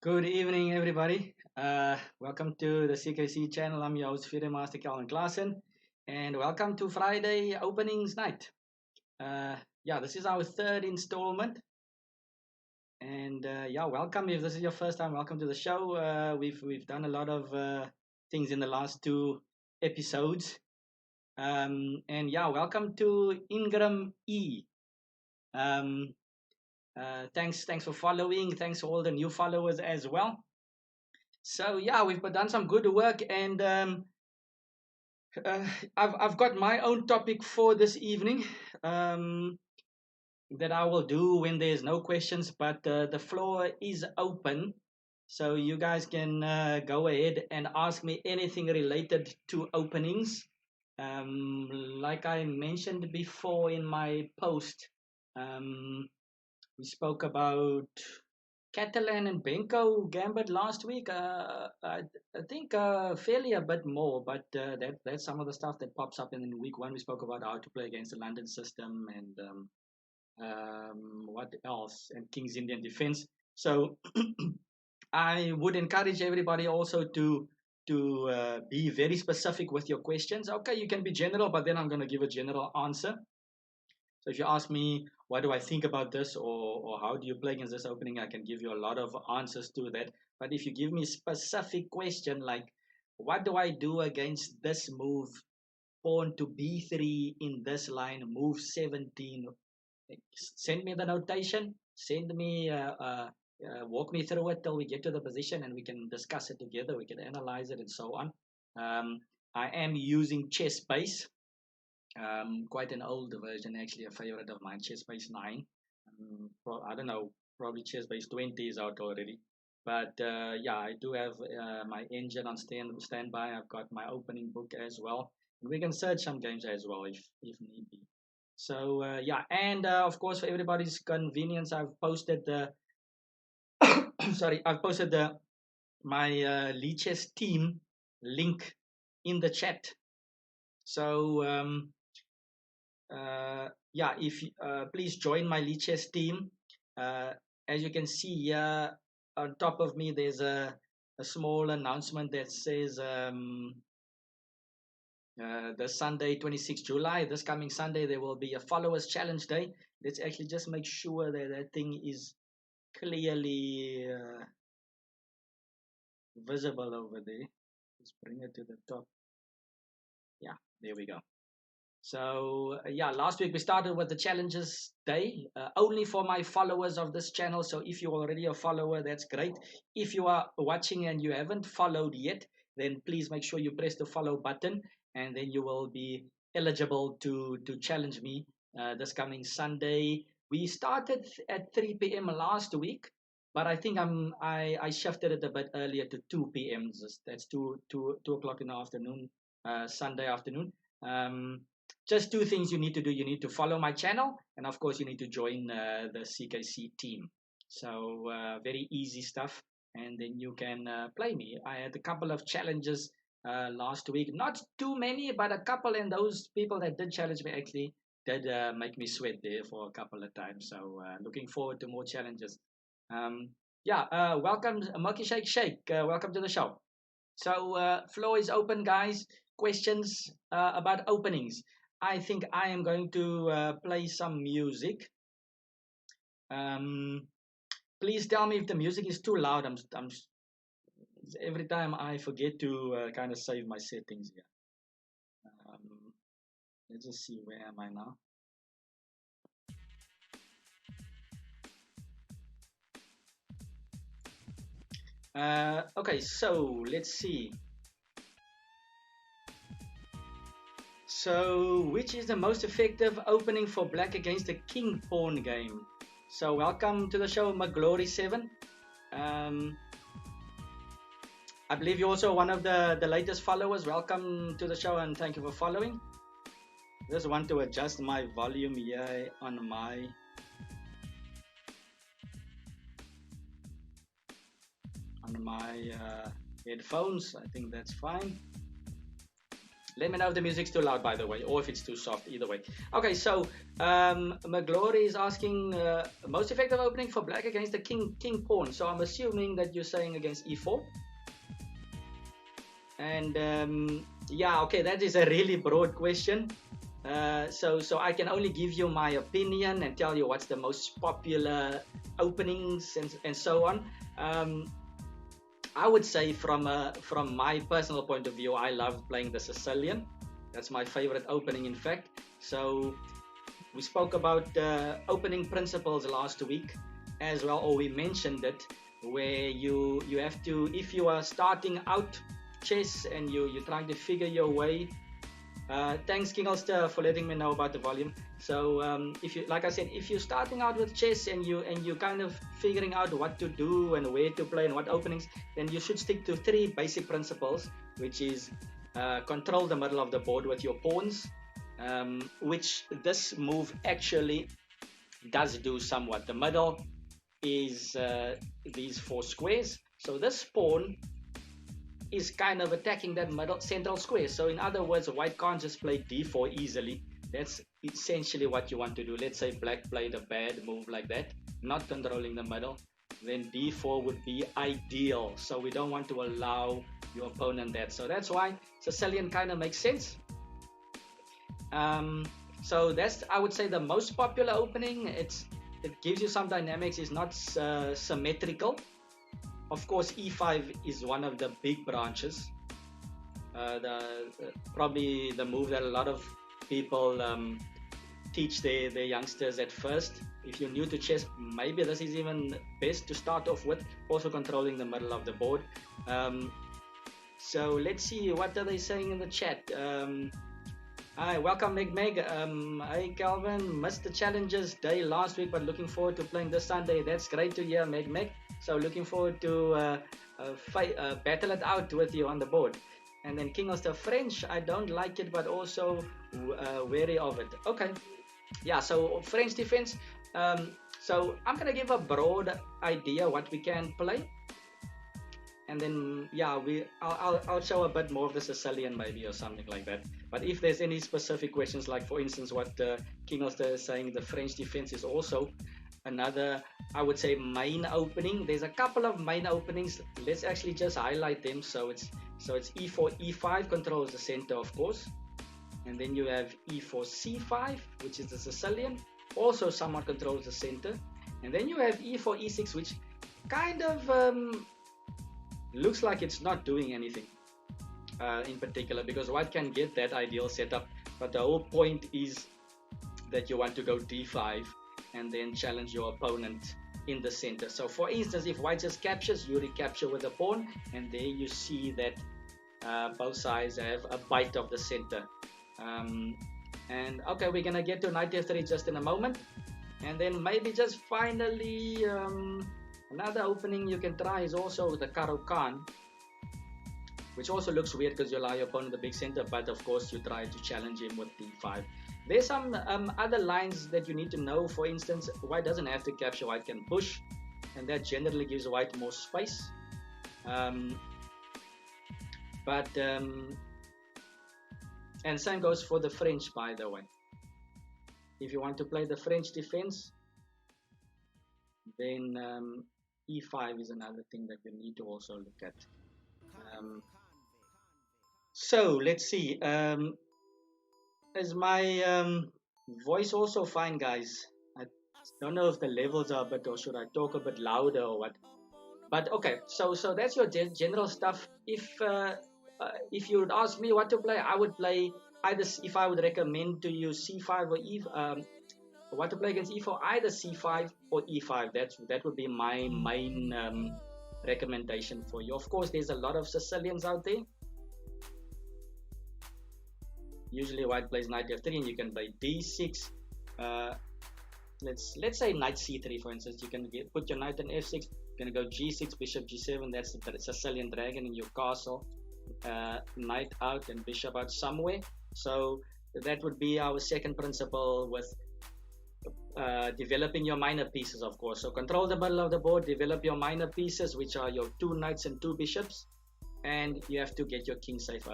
Good evening, everybody. Welcome to the CKC channel. I'm your host, Freedom Master Calvin Klaassen, and welcome to Friday openings night. This is our third installment, and welcome. If this is your first time, welcome to the show. We've done a lot of things in the last two episodes, welcome to Ingram E. Um, thanks for following. Thanks for all the new followers as well. So yeah, we've done some good work, and uh, I've got my own topic for this evening um, that I will do when there's no questions, but the floor is open, so you guys can go ahead and ask me anything related to openings. Like I mentioned before in my post, um, we spoke about Catalan and Benko Gambit last week. I think fairly a bit more, but that's some of the stuff that pops up in week one. We spoke about how to play against the London system and what else, and King's Indian defense. So I would encourage everybody also to be very specific with your questions. Okay, you can be general, but then I'm going to give a general answer. So if you ask me, what do I think about this, or how do you play against this opening, I can give you a lot of answers to that. But if you give me a specific question like, what do I do against this move, pawn to b3 in this line, move 17, send me the notation, send me, walk me through it till we get to the position and we can discuss it together, we can analyze it and so on. I am using ChessBase. Quite an old version, actually, a favorite of mine, ChessBase 9. I don't know, probably ChessBase 20 is out already. But I do have my engine on standby. I've got my opening book as well. And we can search some games as well if need be. So, and of course, for everybody's convenience, I've posted the, I've posted my Lichess team link in the chat. So, if please join my Lichess team. As you can see here on top of me, there's a small announcement that says the Sunday, 26th July, this coming Sunday, there will be a followers challenge day. Let's actually just make sure that that thing is clearly visible over there. Let's bring it to the top. Yeah, there we go. So last week we started with the challenges day, only for my followers of this channel. So if you're already a follower, that's great. If you are watching and you haven't followed yet, then please make sure you press the follow button, and then you will be eligible to challenge me this coming Sunday. We started at 3 p.m. last week, but I think I shifted it a bit earlier to 2 p.m. That's 2 o'clock in the afternoon, Sunday afternoon. Just two things you need to do. You need to follow my channel, and of course you need to join the CKC team. So very easy stuff, and then you can play me. I had a couple of challenges last week, not too many, but a couple, and those people that did challenge me actually did make me sweat there for a couple of times. So looking forward to more challenges. Welcome, Monkey Shake Shake. Welcome to the show. So floor is open, guys. Questions about openings. I think I am going to play some music. Please tell me if the music is too loud. Every time I forget to kind of save my settings here. Let's just see, where am I now? Okay, so let's see. So, which is the most effective opening for black against the king pawn game? So, welcome to the show, McGlory7. I believe you're also one of the latest followers. Welcome to the show and thank you for following. Just want to adjust my volume here on my headphones. I think that's fine. Let me know if the music's too loud, by the way, or if it's too soft, either way. Okay, so McGlory is asking most effective opening for black against the king pawn. So I'm assuming that you're saying against e4. And yeah, okay, that is a really broad question. So I can only give you my opinion and tell you what's the most popular openings and so on. I would say from my personal point of view, I love playing the Sicilian. That's my favorite opening, in fact. So we spoke about opening principles last week as well, or we mentioned it, where you have to, if you are starting out chess and you're trying to figure your way. Thanks, King Ulster, for letting me know about the volume. So if you, like I said, if you're starting out with chess and you're kind of figuring out what to do and where to play and what openings, then you should stick to 3 basic principles, which is control the middle of the board with your pawns, which this move actually does do somewhat. The middle is these 4 squares. So this pawn is kind of attacking that middle central square. So in other words, white can't just play d4 easily. That's essentially what you want to do. Let's say black played a bad move like that, not controlling the middle, then d4 would be ideal. So we don't want to allow your opponent that. So that's why Sicilian kind of makes sense. So that's, I would say, the most popular opening. It gives you some dynamics. It's not symmetrical. Of course, e5 is one of the big branches. Probably the move that a lot of people teach their youngsters at first. If you're new to chess, maybe this is even best to start off with, also controlling the middle of the board. So let's see, what are they saying in the chat? Hi, welcome Meg. Hey Calvin, missed the challenges day last week, but looking forward to playing this Sunday. That's great to hear, Meg. So looking forward to battle it out with you on the board. And then King of the French, I don't like it, but also wary of it. Okay, yeah, so French defense. So I'm gonna give a broad idea what we can play. And then, yeah, I'll show a bit more of the Sicilian maybe or something like that. But if there's any specific questions, like for instance what King of the is saying, the French defense is also another, I would say, main opening. There's a couple of main openings. Let's actually just highlight them. So it's e4, e5 controls the center, of course. And then you have e4, c5, which is the Sicilian, also somewhat controls the center. And then you have e4, e6, which kind of looks like it's not doing anything in particular, because white can get that ideal setup, but the whole point is that you want to go d5 and then challenge your opponent in the center. So for instance, if white just captures, you recapture with a pawn, and there you see that both sides have a bite of the center. And okay, we're gonna get to knight f3 just in a moment. And then maybe just finally another opening you can try is also the Caro-Kann, which also looks weird because you allow your opponent the big center, but of course you try to challenge him with d5. There's some other lines that you need to know. For instance, white doesn't have to capture, white can push, and that generally gives white more space. And same goes for the French, by the way. If you want to play the French defense, then e5 is another thing that you need to also look at. So let's see. Is my voice also fine, guys? I don't know if the levels are a bit, or should I talk a bit louder or what? But okay, so that's your general stuff. If you would ask me what to play, I would play either, if I would recommend to you c5 or what to play against e4, either c5 or e5. That would be my main recommendation for you. Of course, there's a lot of Sicilians out there. Usually white plays knight f3 and you can play d6. Let's say knight c3, for instance. You can put your knight on f6. You're gonna go g6, bishop g7. That's the Sicilian dragon in your castle. Knight out and bishop out somewhere. So that would be our second principle with developing your minor pieces, of course. So control the middle of the board, develop your minor pieces, which are your 2 knights and 2 bishops. and you have to get your king safe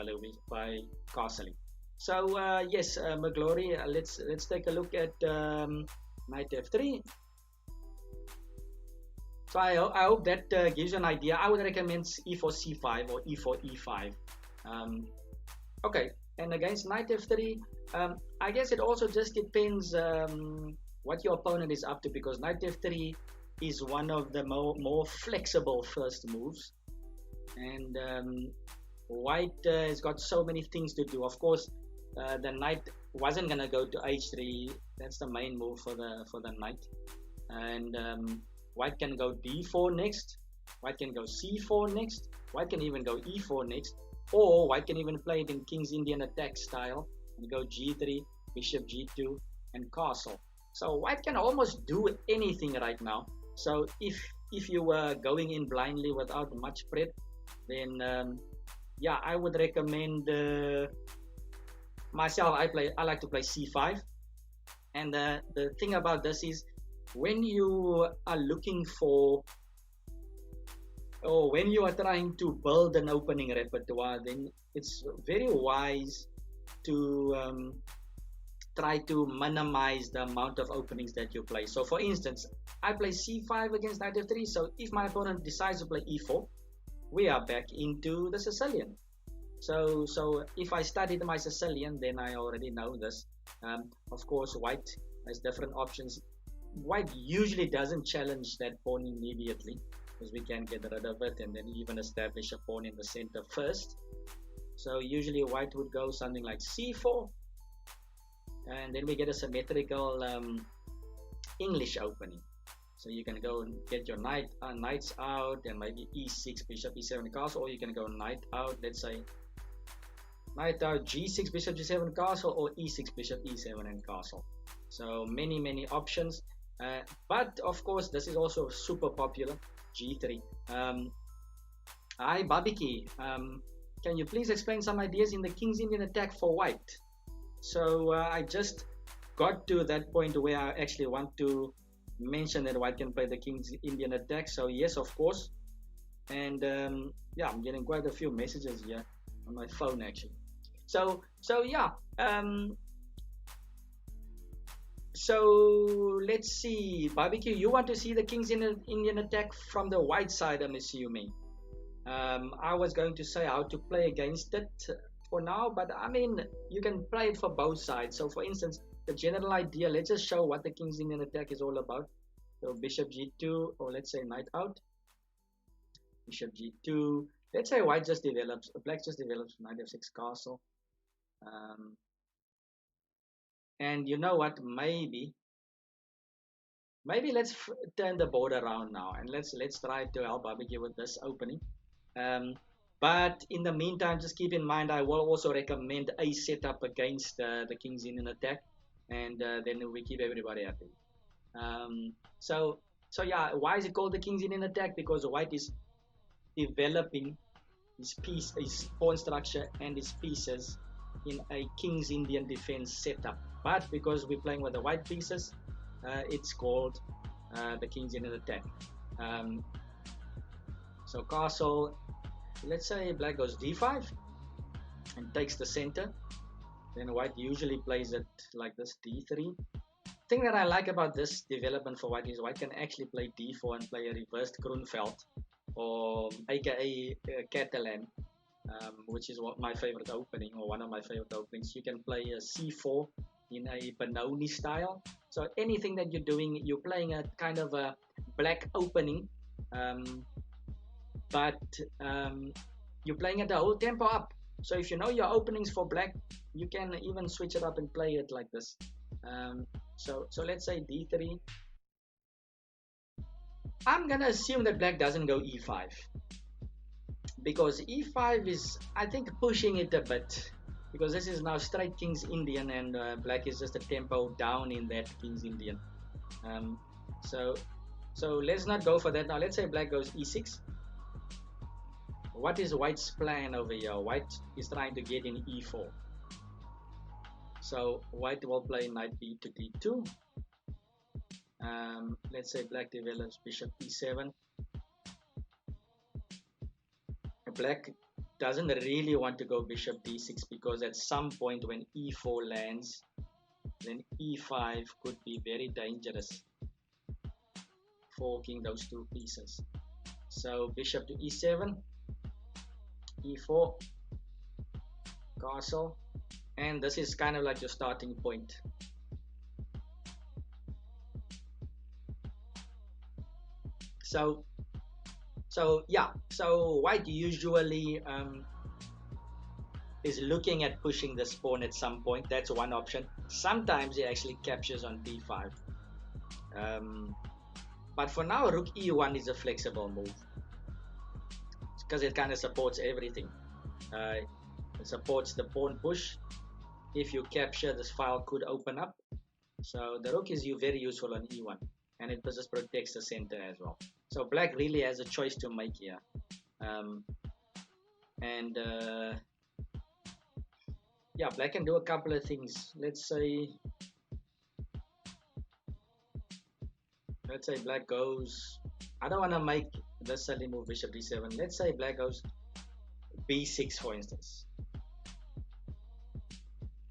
by castling. So yes, McGlory, let's take a look at knight f3. So I hope that gives you an idea. I would recommend e4 c5 or e4 e5. Okay, and against knight f3, I guess it also just depends what your opponent is up to, because knight f3 is one of the more flexible first moves, and white has got so many things to do. Of course, the knight wasn't gonna go to h3. That's the main move for the knight, and white can go d4 next. White can go c4 next. White can even go e4 next, or white can even play it in King's Indian attack style and go g3, bishop g2, and castle. So white can almost do anything right now. So if you were going in blindly without much prep, then yeah, I would recommend myself. I like to play c5, and the thing about this is, when you are looking for, or when you are trying to build an opening repertoire, then it's very wise to try to minimize the amount of openings that you play. So for instance, I play c5 against knight f3. So if my opponent decides to play e4, we are back into the Sicilian. So if I studied my Sicilian, then I already know this. Of course, white has different options. White usually doesn't challenge that pawn immediately, because we can get rid of it and then even establish a pawn in the center first. So usually white would go something like c4, and then we get a symmetrical English opening. So you can go and get your knights out, and maybe e6, bishop e7 castle, or you can go knight out, let's say knight out, g6, bishop g7 castle, or e6, bishop e7 and castle. So many options, but of course this is also super popular, g3. Hi Babiki, can you please explain some ideas in the King's Indian attack for white? So I just got to that point where I actually want to mention that white can play the King's Indian attack. So yes, of course. And yeah, I'm getting quite a few messages here on my phone actually. So yeah, so let's see, Barbecue, you want to see the King's Indian attack from the white side, I'm assuming. I was going to say how to play against it for now, but I mean, you can play it for both sides. So for instance, the general idea, let's just show what the King's Indian attack is all about. So bishop g2, or let's say knight out, bishop g2. Let's say white just develops, black just develops knight f6 castle. And you know what, maybe let's turn the board around now, and let's try to help Barbecue with this opening. But in the meantime, just keep in mind, I will also recommend a setup against the King's Indian attack, and then we keep everybody happy. So yeah, why is it called the King's Indian attack? Because white is developing his pawn structure and his pieces in a King's Indian defense setup. But because we're playing with the white pieces, it's called the King's Indian attack. So castle, let's say black goes d5 and takes the center. Then white usually plays it like this, d3. Thing that I like about this development for white is white can actually play d4 and play a reversed Grunfeld, or aka Catalan, which is my favorite opening, or one of my favorite openings. You can play a c4 in a Benoni style. So anything that you're doing, you're playing a kind of a black opening, but you're playing at the whole tempo up. So if you know your openings for black, you can even switch it up and play it like this. So let's say d3. I'm gonna assume that black doesn't go e5, because e5 is, I think, pushing it a bit, because this is now straight King's Indian, and black is just a tempo down in that King's Indian. So let's not go for that now. Let's say black goes e6. What is white's plan over here? White is trying to get in e4. So white will play knight b to d2. Let's say black develops bishop e7. Black doesn't really want to go bishop d6 because at some point when e4 lands, then e5 could be very dangerous, forking those two pieces. So bishop to e7, e4, castle, and this is kind of like your starting point. So yeah, so white usually is looking at pushing the pawn at some point. That's one option. Sometimes he actually captures on d5. But for now, rook e1 is a flexible move because it kind of supports everything. It supports the pawn push. If you capture, this file could open up. So the rook is very useful on e1, and it just protects the center as well. So black really has a choice to make here. Yeah, black can do a couple of things. Let's say black goes, I don't want to make this suddenly move bishop d7. Let's say black goes b6, for instance,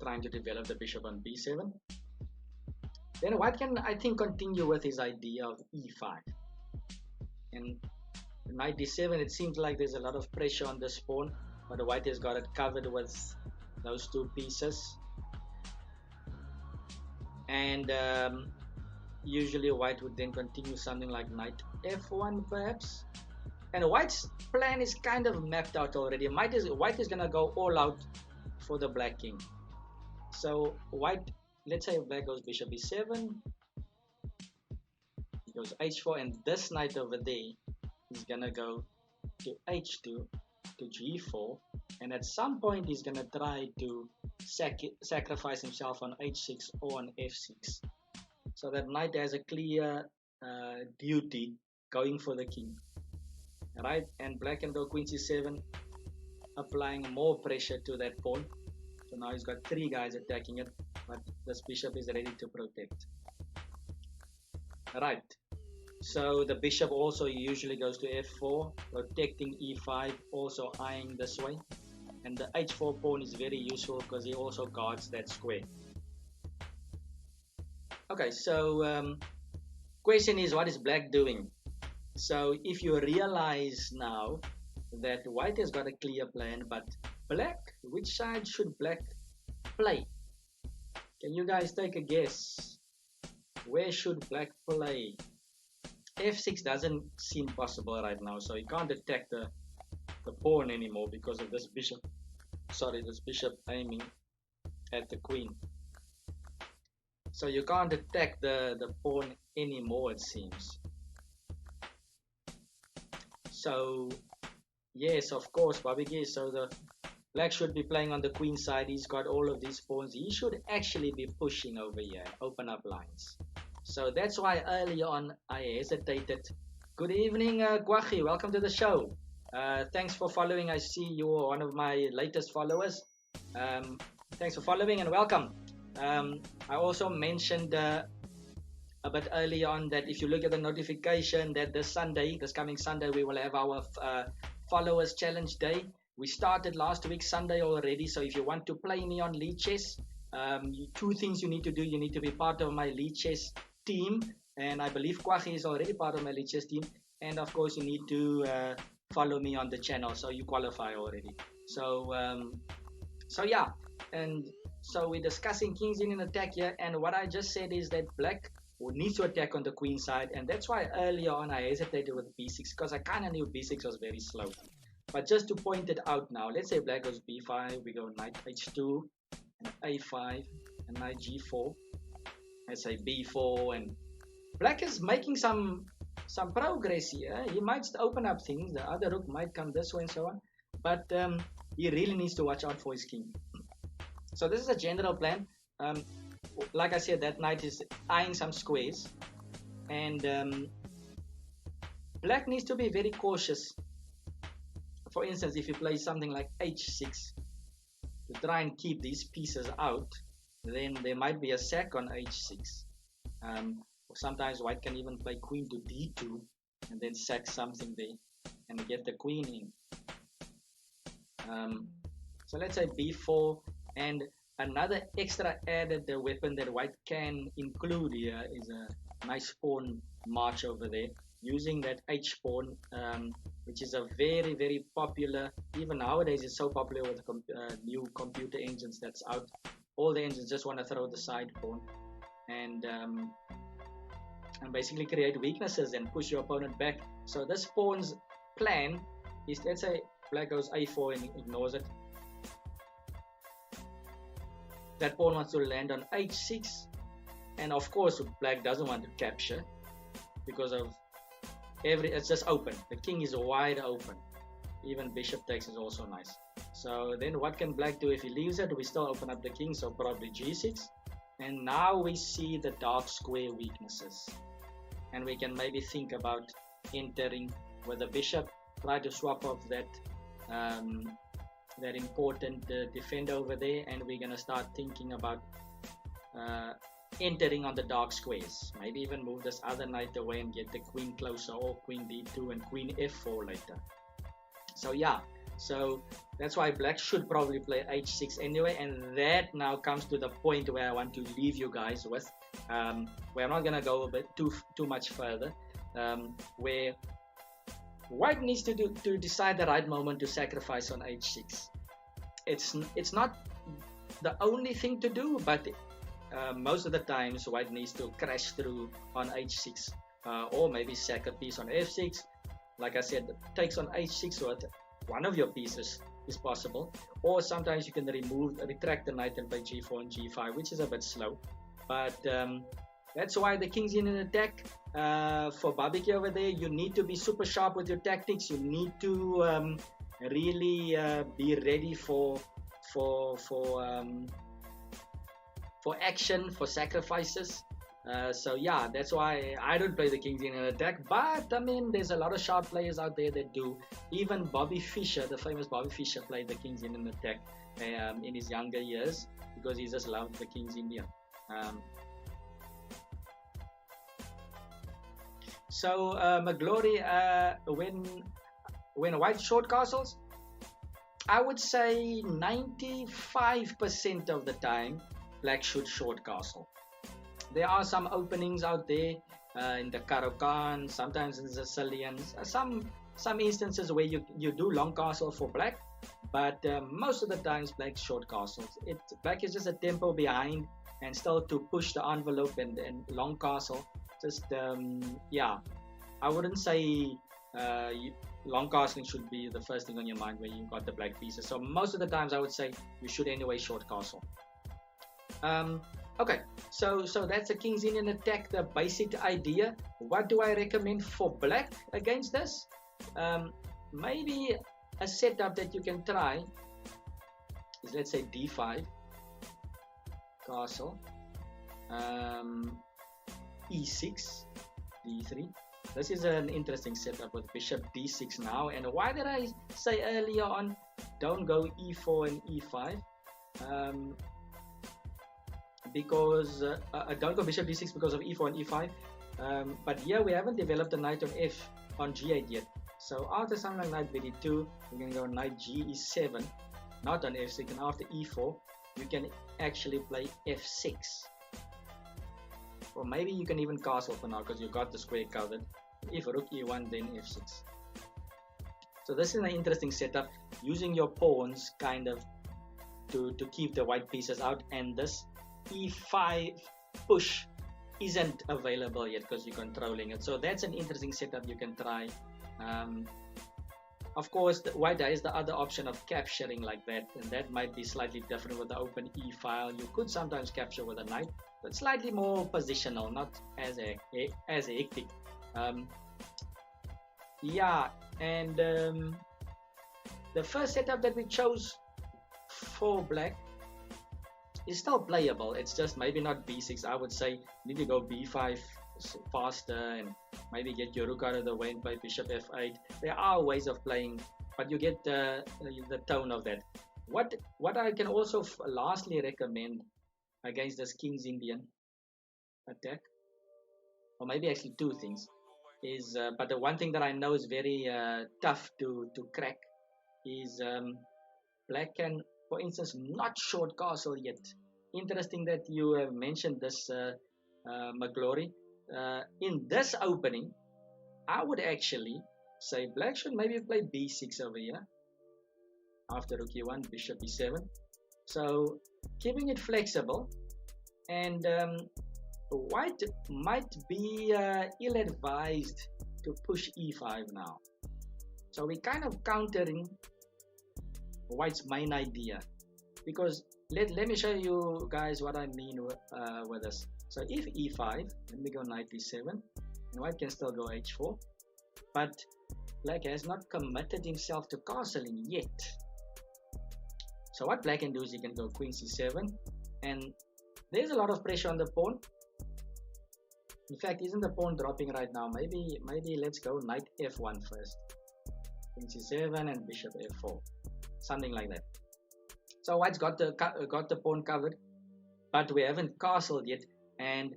trying to develop the bishop on b7. Then white can, I think, continue with his idea of e5. And knight d7, it seems like there's a lot of pressure on this pawn, but white has got it covered with those two pieces. And usually white would then continue something like knight f1 perhaps. And white's plan is kind of mapped out already. White is gonna go all out for the black king. So white, let's say black goes bishop e7, he goes h4, and this knight over there is gonna go to h2 to g4, and at some point he's gonna try to sacrifice himself on h6 or on f6. So that knight has a clear duty going for the king, right? And black can go queen c7, applying more pressure to that pawn. So now he's got three guys attacking it, but this bishop is ready to protect. Right. So the bishop also usually goes to f4, protecting e5, also eyeing this way. And the h4 pawn is very useful because he also guards that square. Okay, so question is, what is black doing? So if you realize now that white has got a clear plan, but black, which side should black play? Can you guys take a guess? Where should black play? f6 doesn't seem possible right now, so you can't attack the pawn anymore because of this bishop. Sorry, this bishop aiming at the queen. So you can't attack the pawn anymore, it seems. So yes, of course, Babigi. So the black should be playing on the queen side. He's got all of these pawns. He should actually be pushing over here, open up lines. So that's why early on I hesitated. Good evening, Gwachi. Welcome to the show. Thanks for following. I see you're one of my latest followers. Thanks for following and welcome. I also mentioned a bit early on that if you look at the notification that this coming Sunday, we will have our followers challenge day. We started last week Sunday already, so if you want to play me on Lichess, two things you need to do. You need to be part of my Lichess team, and I believe Kwachi is already part of my Lichess team, and of course you need to follow me on the channel, so you qualify already. So yeah, and so we're discussing kings in an attack here, and what I just said is that black needs to attack on the queen side, and that's why earlier on I hesitated with b6 because I kind of knew b6 was very slow. But just to point it out now, let's say black goes b5, we go knight h2, and a5, and knight g4. Let's say b4, and black is making some progress here. He might open up things. The other rook might come this way and so on, but he really needs to watch out for his king. So this is a general plan. Like I said, that knight is eyeing some squares, and black needs to be very cautious. For instance, if you play something like h6 to try and keep these pieces out, then there might be a sack on h6. Or sometimes white can even play queen to d2 and then sack something there and get the queen in. So let's say b4, and another extra added weapon that white can include here is a nice pawn march over there using that h pawn, which is a very popular, even nowadays it's so popular with new computer engines that's out. All the engines just want to throw the side pawn and basically create weaknesses and push your opponent back. So this pawn's plan is, let's say black goes a4 and ignores it. That pawn wants to land on h6, and of course black doesn't want to capture because of it's just open. The king is wide open. Even bishop takes is also nice. So then what can black do if he leaves it? We still open up the king, so probably g6. And now we see the dark square weaknesses, and we can maybe think about entering with the bishop, try to swap off that that important defender over there, and we're gonna start thinking about entering on the dark squares. Maybe even move this other knight away and get the queen closer, or queen d2 and queen f4 later. So yeah, so that's why black should probably play h6 anyway, and that now comes to the point where I want to leave you guys with, where I'm not gonna go a bit too much further, where white needs to decide the right moment to sacrifice on h6. It's not the only thing to do, but most of the times white needs to crash through on h6, or maybe sack a piece on f6. Like I said, takes on h6 with one of your pieces is possible, or sometimes you can retract the knight and play g4 and g5, which is a bit slow, but that's why the king's in an attack. For Barbecue over there, you need to be super sharp with your tactics. You need to really be ready for action, for sacrifices. So yeah, that's why I don't play the kings in an attack, but I mean there's a lot of sharp players out there that do. Even Bobby Fischer, the famous Bobby Fischer, played the kings in an attack in his younger years because he just loved the king's Indian. So McGlory, when white short castles, I would say 95% of the time black should short castle. There are some openings out there in the Caro-Kann, sometimes in the Sicilians, some instances where you do long castle for black, but most of the times black short castles. Black is just a tempo behind and still to push the envelope and long castle. Just yeah, I wouldn't say long castling should be the first thing on your mind when you've got the black pieces. So most of the times I would say you should anyway short castle. Okay, so that's the King's Indian attack, the basic idea. What do I recommend for black against this? Maybe a setup that you can try is, let's say, d5 castle, e6, d3. This is an interesting setup with bishop d6 now. And why did I say earlier on don't go e4 and e5? Because don't go bishop d6 because of e4 and e5, but here we haven't developed a knight on g8 yet. So after something like knight bd2, we're going to go knight ge7, not on f6, and after e4 you can actually play f6, or maybe you can even castle for now because you got the square covered. If rook e1, then f6. So this is an interesting setup, using your pawns kind of to keep the white pieces out, and this e5 push isn't available yet because you're controlling it. So that's an interesting setup you can try. Of course, white has the other option of capturing like that, and that might be slightly different with the open e file. You could sometimes capture with a knight, but slightly more positional, not as hectic. Yeah, and the first setup that we chose for black is still playable. It's just maybe not b6. I would say you need to go b5 faster and maybe get your rook out of the way and play bishop f8. There are ways of playing, but you get the tone of that. What I can also lastly recommend against this King's Indian attack, or maybe actually two things, is but the one thing that I know is very tough to crack is black can, for instance, not short castle yet. Interesting that you have mentioned this, McGlory. In this opening, I would actually say black should maybe play b6 over here after rook e1, bishop e7. So keeping it flexible, and white might be ill-advised to push e5 now. So we're kind of countering white's main idea, because let me show you guys what I mean with this. So if e5, let me go knight e7, and white can still go h4, but black has not committed himself to castling yet. So what black can do is he can go queen c7, and there's a lot of pressure on the pawn. In fact, isn't the pawn dropping right now? Maybe let's go knight f1 first. Queen c7 and bishop f4, something like that. So white's got the pawn covered, but we haven't castled yet. And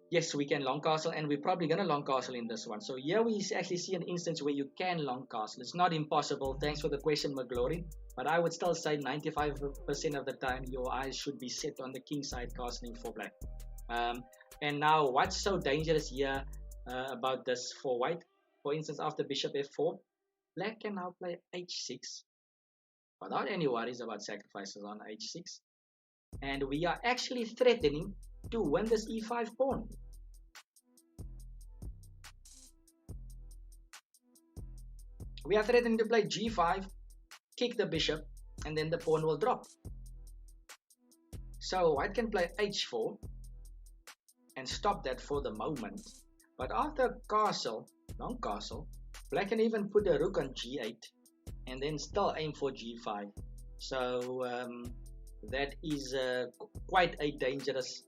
yes, we can long castle, and we're probably gonna long castle in this one. So here we actually see an instance where you can long castle. It's not impossible. Thanks for the question, McGlory. But I would still say 95% of the time your eyes should be set on the king side castling for black. And now what's so dangerous here about this for white? For instance, after bishop f4, black can now play h6 without any worries about sacrifices on h6. And we are actually threatening to win this e5 pawn. We are threatening to play g5, kick the bishop, and then the pawn will drop. So white can play h4 and stop that for the moment. But after castle, long castle, black can even put a rook on g8 and then still aim for g5. So that is quite a dangerous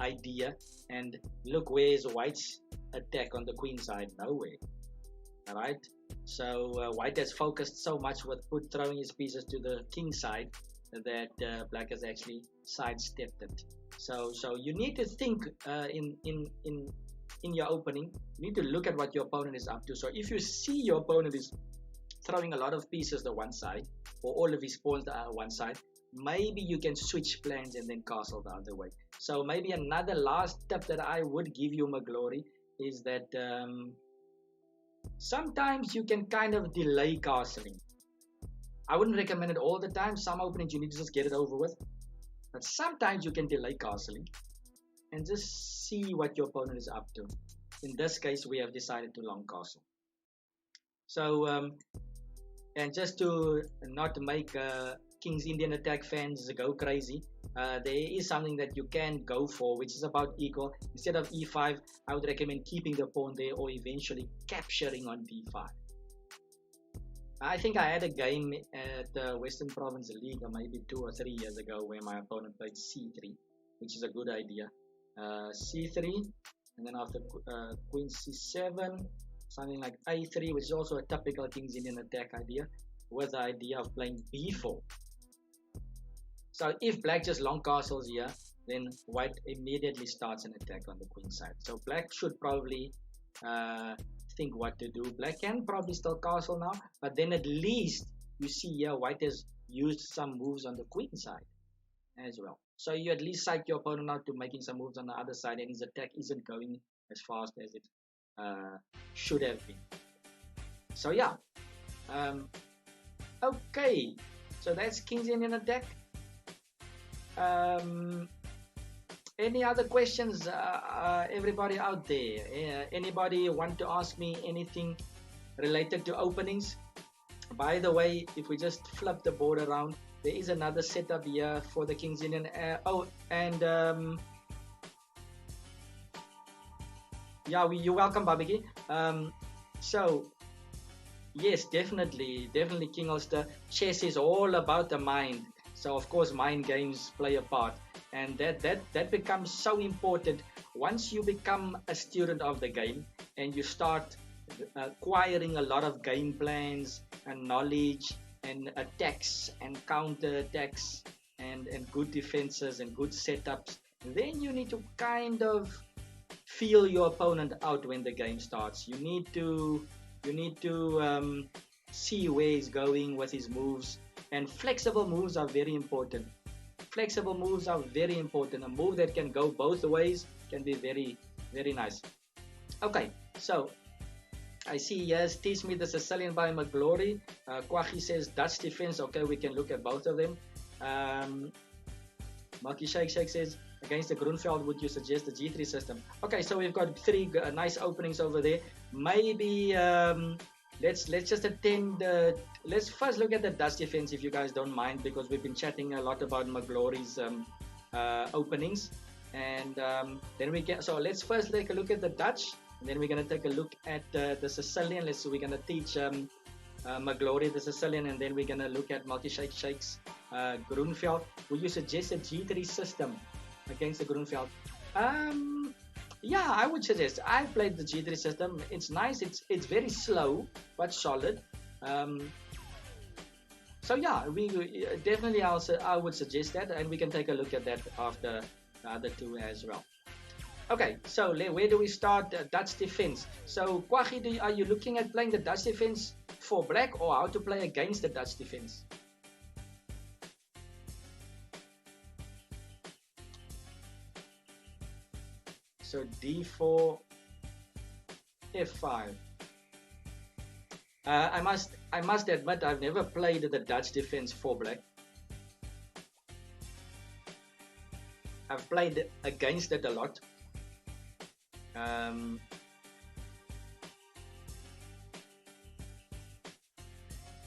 idea. And look, where's white's attack on the queen side? Nowhere. Alright, so white has focused so much with throwing his pieces to the king side that black has actually sidestepped it. So you need to think in your opening. You need to look at what your opponent is up to. So if you see your opponent is throwing a lot of pieces to one side, or all of his pawns to one side, maybe you can switch plans and then castle the other way. So maybe another last tip that I would give you, McGlory, is that sometimes you can kind of delay castling. I wouldn't recommend it all the time. Some openings you need to just get it over with. But sometimes you can delay castling and just see what your opponent is up to. In this case, we have decided to long castle. So, and just to not make King's Indian attack fans go crazy, there is something that you can go for, which is about equal. Instead of e5, I would recommend keeping the pawn there or eventually capturing on d5. I think I had a game at the Western Province League maybe 2 or 3 years ago where my opponent played c3, which is a good idea. c3, and then after queen c7, something like a3, which is also a typical King's Indian attack idea, with the idea of playing b4. So if black just long castles here, then white immediately starts an attack on the queen side. So black should probably think what to do. Black can probably still castle now, but then at least you see here white has used some moves on the queen side as well. So you at least psych your opponent out to making some moves on the other side, and his attack isn't going as fast as it should have been. So yeah, okay, so that's King's Indian attack. Any other questions, everybody out there? Anybody want to ask me anything related to openings? By the way, if we just flip the board around, there is another setup here for the King's Indian. Yeah, you're welcome, Babiki. So yes, definitely King Ulster. Chess is all about the mind. So of course mind games play a part, and that becomes so important once you become a student of the game and you start acquiring a lot of game plans and knowledge and attacks and counter attacks and good defenses and good setups. Then you need to kind of feel your opponent out when the game starts. You need to see where he's going with his moves, And flexible moves are very important. Flexible moves are very important. A move that can go both ways can be very, very nice. Okay, so I see, yes, Teach Me the Sicilian by McGlory. Kwahi says Dutch defense. Okay, we can look at both of them. Maki Shake says, against the Grunfeld, would you suggest the G3 system? Okay, so we've got three nice openings over there. Maybe let's just attend. Let's first look at the Dutch defense, if you guys don't mind, because we've been chatting a lot about McGlory's openings, and then we get. So let's first take a look at the Dutch, and then we're gonna take a look at the Sicilian. We're gonna teach McGlory the Sicilian, and then we're gonna look at Multi Shakes Grunfeld. Would you suggest a G3 system against the Grunfeld? Yeah, I would suggest. I played the G3 system. It's nice. It's very slow but solid. So yeah, we definitely also I would suggest that, and we can take a look at that after the other two as well. Okay, so where do we start? Dutch defense. So Kwahi, are you looking at playing the Dutch defense for black, or how to play against the Dutch defense? So d4, f5. I must admit, I've never played the Dutch defense for black. I've played against it a lot.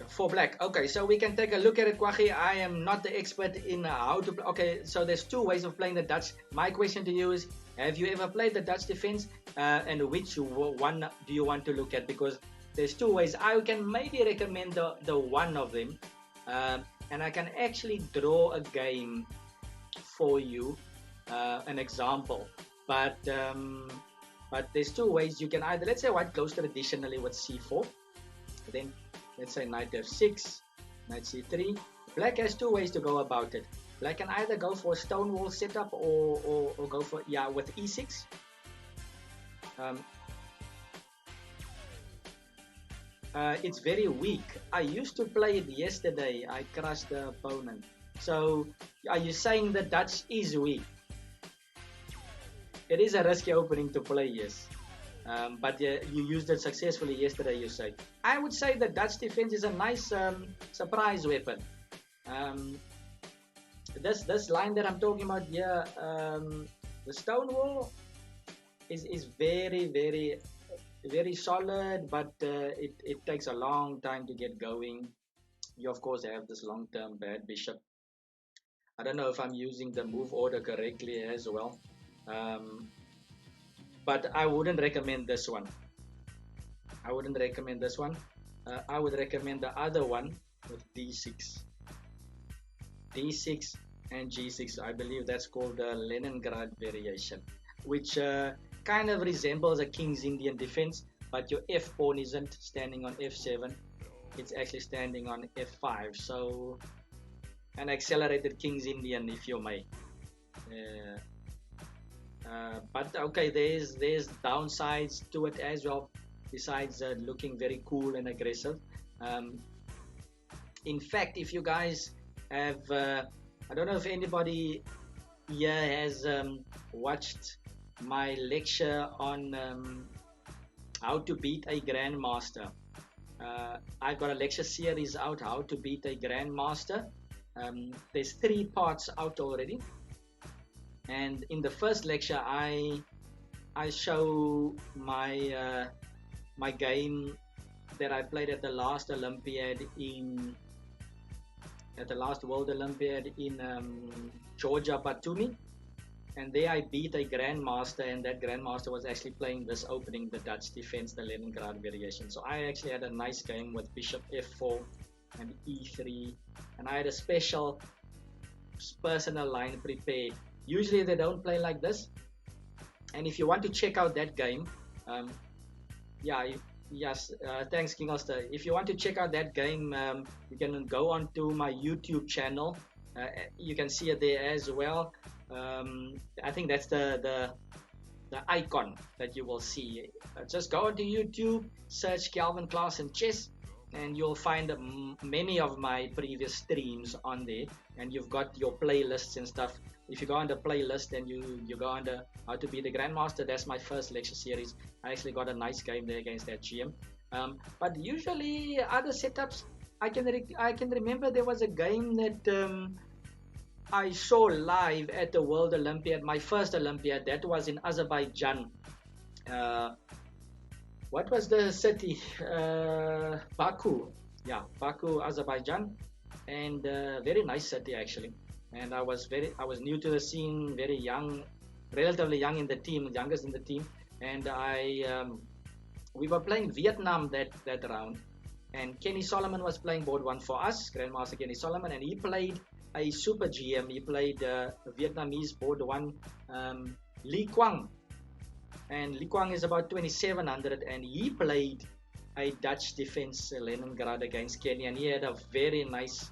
For black. Okay, so we can take a look at it, Kwahi. I am not the expert in how to play. Okay, so there's two ways of playing the Dutch. My question to you is, have you ever played the Dutch defense? And which one do you want to look at? Because there's two ways. I can maybe recommend the one of them. And I can actually draw a game for you, an example. But there's two ways. You can either, let's say white goes traditionally with c4. Then let's say knight f6, knight c3. Black has two ways to go about it. Black can either go for a stonewall setup or go for, yeah, with e6. It's very weak. I used to play it yesterday. I crushed the opponent. So are you saying the Dutch is weak? It is a risky opening to play, yes. But you used it successfully yesterday, you say. I would say the Dutch defense is a nice surprise weapon. This line that I'm talking about here, the stonewall is very, very, very solid, but it takes a long time to get going. You of course have this long-term bad bishop. I don't know if I'm using the move order correctly as well. But I wouldn't recommend this one. I wouldn't recommend this one. I would recommend the other one with d6. d6 and g6. I believe that's called the Leningrad variation, which kind of resembles a King's Indian defense, but your f pawn isn't standing on f7. It's actually standing on f5. So an accelerated King's Indian, if you may. But okay, there's downsides to it as well, besides looking very cool and aggressive. In fact, if you guys have, I don't know if anybody here has watched my lecture on how to beat a grandmaster. I've got a lecture series out, how to beat a grandmaster. There's 3 parts out already. And in the first lecture, I show my my game that I played at the last Olympiad at the last World Olympiad in Georgia, Batumi, and there I beat a grandmaster, and that grandmaster was actually playing this opening, the Dutch defense, the Leningrad variation. So I actually had a nice game with bishop f4 and e3, and I had a special personal line prepared. Usually they don't play like this, and if you want to check out that game, thanks King Ulster. If you want to check out that game, you can go on to my YouTube channel. You can see it there as well. I think that's the icon that you will see. Just go onto YouTube, search Kelvin Klaasen chess, and you'll find many of my previous streams on there, and you've got your playlists and stuff. If you go under playlist and you go under how to be the grandmaster, that's my first lecture series. I actually got a nice game there against that GM. But usually other setups, I can remember there was a game that I saw live at the World Olympiad, my first Olympiad. That was in Azerbaijan. What was the city? Baku. Yeah, Baku, Azerbaijan, and very nice city actually. And I was new to the scene, very young, relatively young in the team, youngest in the team, and we were playing Vietnam that round, and Kenny Solomon was playing board one for us, Grandmaster Kenny Solomon, and he played a super GM. He played Vietnamese board one, Lee Quang, and Lee Quang is about 2700, and he played a Dutch defense Leningrad against Kenny, and he had a very nice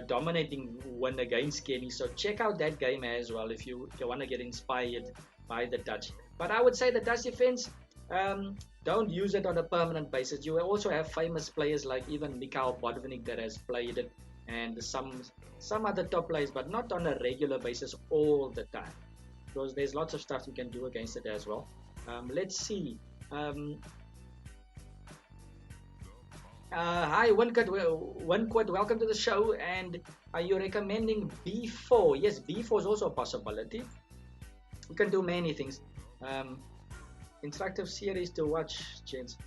dominating win against Kenny. So check out that game as well if you want to get inspired by the Dutch. But I would say the Dutch defense, don't use it on a permanent basis. You also have famous players like even Mikhail Botvinnik that has played it, and some other top players, but not on a regular basis all the time, because there's lots of stuff you can do against it as well. Let's see. Hi, OneQuad, welcome to the show. And are you recommending B4? Yes, B4 is also a possibility. You can do many things. Instructive series to watch, gents.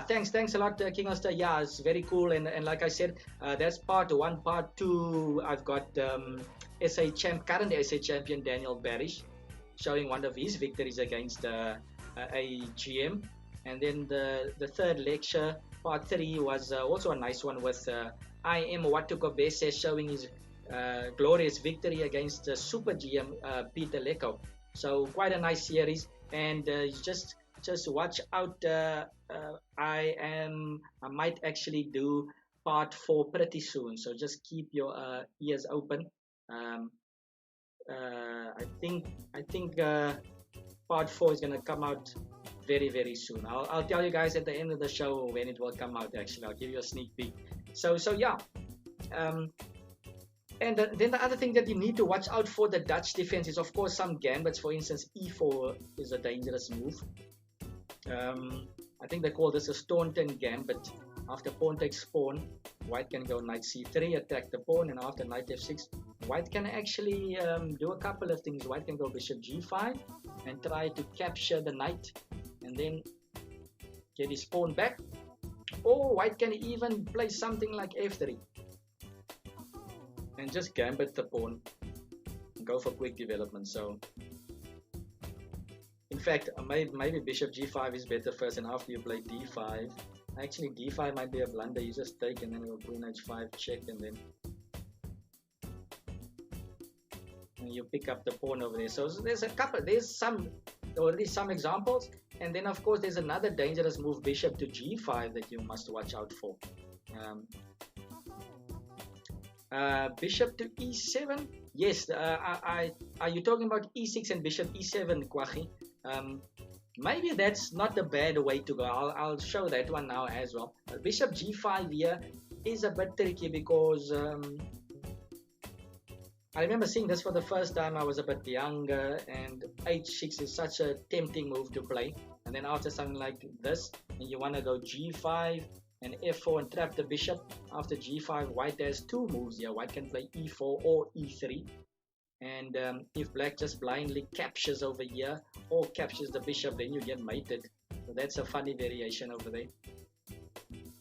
Thanks a lot, King Oster. Yeah, it's very cool. And like I said, that's part one. Part two, I've got current SA champion Daniel Barish showing one of his victories against a GM. And then the third lecture, part 3, was also a nice one with I am Watuko Bese showing his glorious victory against Super GM Peter Lecco. So quite a nice series, and just watch out. I might actually do part 4 pretty soon, so just keep your ears open. I think part 4 is gonna come out very, very soon. I'll tell you guys at the end of the show when it will come out. Actually, I'll give you a sneak peek. So yeah. And then the other thing that you need to watch out for the Dutch defense is, of course, some gambits. For instance, e4 is a dangerous move. I think they call this a Staunton gambit. After pawn takes pawn, white can go knight c3, attack the pawn, and after knight f6, white can actually do a couple of things. White can go bishop g5 and try to capture the knight, and then get his pawn back. Or white can even play something like f3 and just gambit the pawn and go for quick development. So in fact, maybe bishop g5 is better first, and after you play d5, actually d5 might be a blunder. You just take and then you queen h5 check, and then you pick up the pawn over there. So there's already some examples, and then of course there's another dangerous move, bishop to g5, that you must watch out for. Bishop to e7. Yes, are you talking about e6 and bishop e7, Kwahi? Maybe that's not a bad way to go. I'll show that one now as well. Bishop g5 here is a bit tricky because I remember seeing this for the first time. I was a bit younger, and h6 is such a tempting move to play. And then after something like this, and you want to go g5 and f4 and trap the bishop. After g5, white has two moves here. White can play e4 or e3. And if black just blindly captures over here or captures the bishop, then you get mated. So that's a funny variation over there.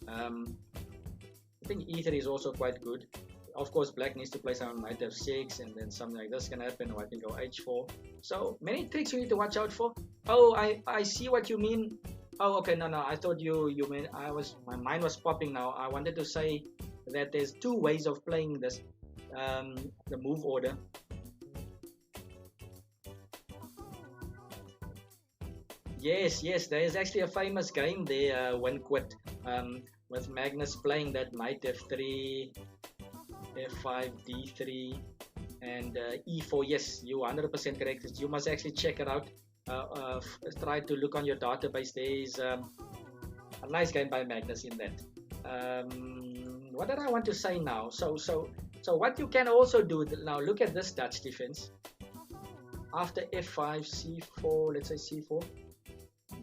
I think e3 is also quite good. Of course, black needs to play some knight f6, and then something like this can happen. White can go h4. So many tricks you need to watch out for. Oh, I see what you mean. Oh, okay, no, I thought you meant my mind was popping now. I wanted to say that there's two ways of playing this, the move order. Yes, there is actually a famous game there, OneQuad, with Magnus playing that knight f3, f5, d3, and e4. Yes, you 100% correct. You must actually check it out. Try to look on your database. There is a nice game by Magnus in that. what did I want to say now? So what you can also do now, look at this Dutch defense. After f5, c4, let's say c4,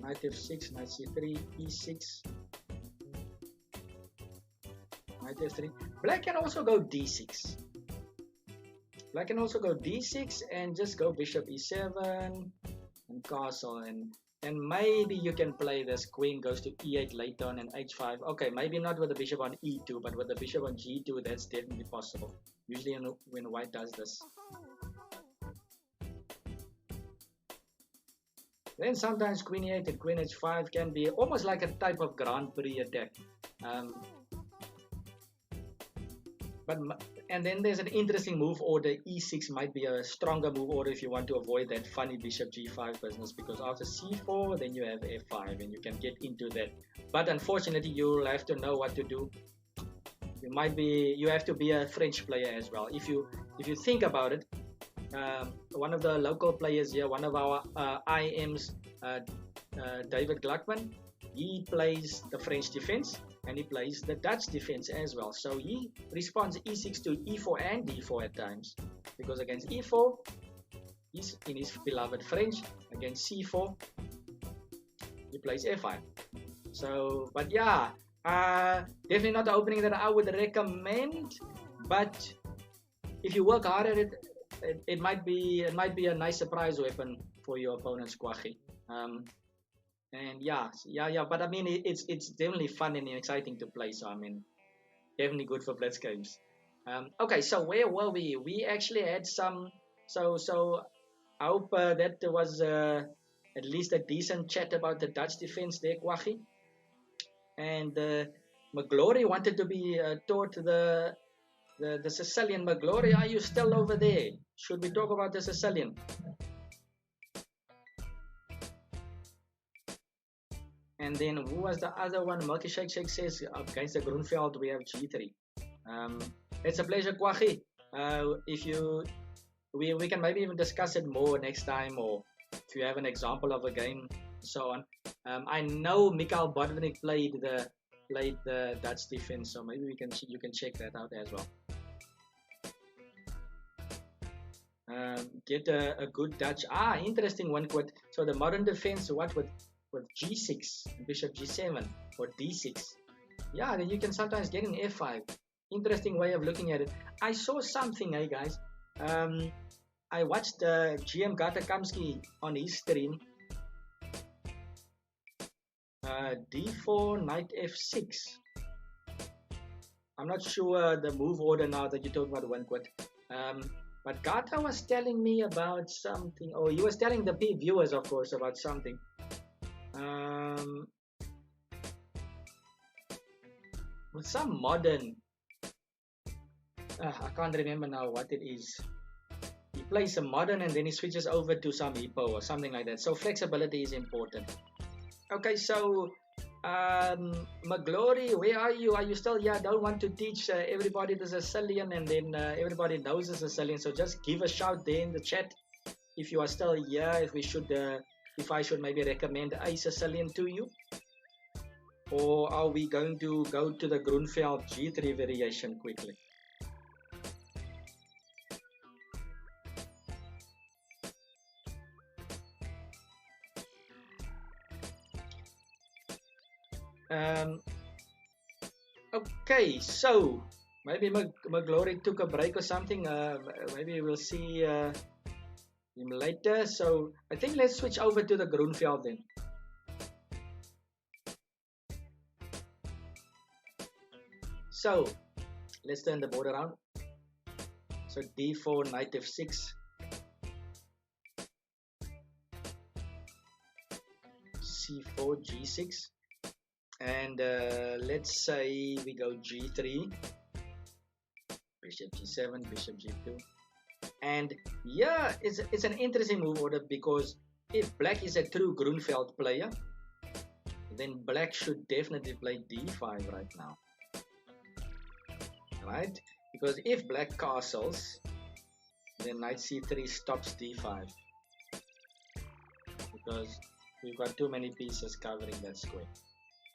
knight f6, knight c3, e6, knight f3. Black can also go d6. Black can also go d6 and just go bishop e7 and castle, and maybe you can play this queen goes to e8 later on and h5. Okay, maybe not with the bishop on e2, but with the bishop on g2, that's definitely possible. Usually when white does this. Then sometimes queen e8 and queen h5 can be almost like a type of Grand Prix attack. And then there's an interesting move order. E6 might be a stronger move order if you want to avoid that funny bishop g5 business, because after c4 then you have f5 and you can get into that. But unfortunately you'll have to know what to do. You have to be a French player as well. If you think about it, one of the local players here, one of our IMs, David Gluckman, he plays the French defense and he plays the Dutch defense as well. So he responds e6 to e4 and d4 at times, because against e4 he's in his beloved French, against c4 he plays f5. So, but yeah, definitely not the opening that I would recommend, but if you work hard at it, it might be a nice surprise weapon for your opponent's Kwachi. And yeah, but I mean, it's definitely fun and exciting to play. So I mean, definitely good for blitz games. Okay, so where were we? We actually had some. So I hope that there was at least a decent chat about the Dutch defense there, Kwachi. And McGlory wanted to be taught the Sicilian. McGlory, are you still over there? Should we talk about the Sicilian? And then who was the other one? Milky Shake says against the Grunfeld we have g3. It's a pleasure, Kwachi. We can maybe even discuss it more next time, or if you have an example of a game, so on. I know Mikhail Botvinnik played the Dutch defense, so maybe you can check that out as well. Get a good Dutch. Interesting one. So the modern defense, what with g6, bishop g7, or d6. Yeah, then you can sometimes get an f5. Interesting way of looking at it. I saw something, hey guys. I watched GM Gatakamsky on his stream. d4, knight f6. I'm not sure the move order now that you talk about, Winquit. But Gata was telling me about something. Oh, he was telling the viewers, of course, about something. With some modern, I can't remember now what it is. He plays some modern and then he switches over to some hippo or something like that. So flexibility is important. Okay, so McGlory, where are you? Are you still here? I don't want to teach everybody the Sicilian and then everybody knows the Sicilian. So just give a shout there in the chat if you are still here. If I should maybe recommend a Sicilian to you, or are we going to go to the Grunfeld G3 variation quickly? Okay, so maybe McGlory took a break or something. Maybe we'll see him later. So I think let's switch over to the Grunfeld then. So let's turn the board around. So d4, knight f6. c4, g6. And let's say we go g3, bishop g7, bishop g2. And yeah, it's an interesting move order, because if black is a true Grunfeld player, then black should definitely play d5 right now, right? Because if black castles, then knight c3 stops d5, because we've got too many pieces covering that square.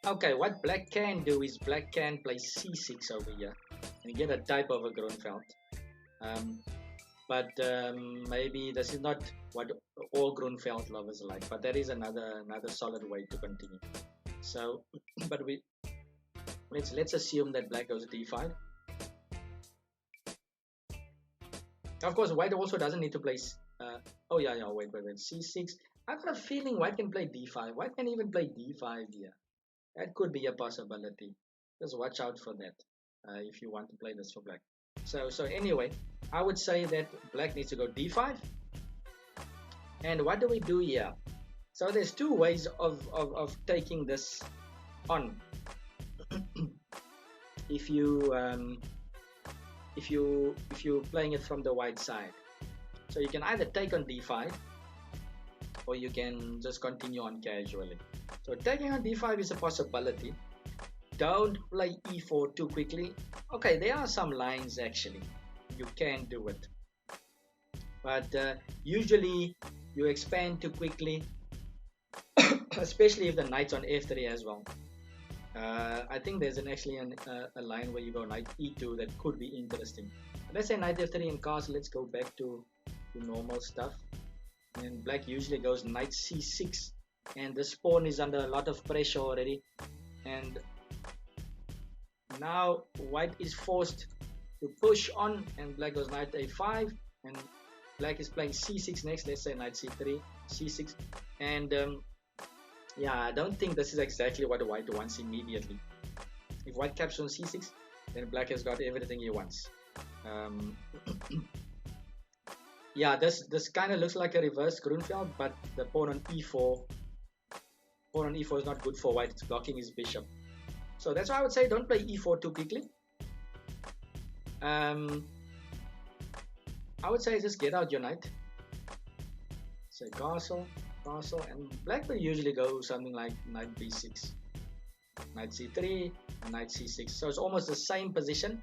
Okay, what black can do is black can play c6 over here and get a type of a Grunfeld. Um, but maybe this is not what all Grunfeld lovers like. But there is another solid way to continue. So, but let's assume that black goes d5. Of course, white also doesn't need to play. Oh yeah, wait, c6. I've got a feeling white can play d5. White can even play d5 here. That could be a possibility. Just watch out for that if you want to play this for black. So anyway, I would say that black needs to go d5. And what do we do here? So there's two ways of taking this on. if you're playing it from the white side, so you can either take on d5 or you can just continue on casually. So taking on d5 is a possibility. Don't play e4 too quickly. Okay, there are some lines actually you can do it, but usually you expand too quickly, especially if the knight's on f3 as well. I think there's actually a line where you go knight e2 that could be interesting. Let's say knight f3 and castle. Let's go back to normal stuff. And black usually goes knight c6, and this pawn is under a lot of pressure already. And now white is forced to push on, and black goes knight a5, and black is playing c6 next. Let's say knight c3, c6, and yeah, I don't think this is exactly what white wants immediately. If white captures on c6, then black has got everything he wants. Yeah, this kind of looks like a reverse Grunfeld, but the pawn on e4 is not good for white. It's blocking his bishop. So that's why I would say don't play e4 too quickly. I would say just get out your knight. Say castle, and black will usually go something like knight b6, knight c3, knight c6. So it's almost the same position.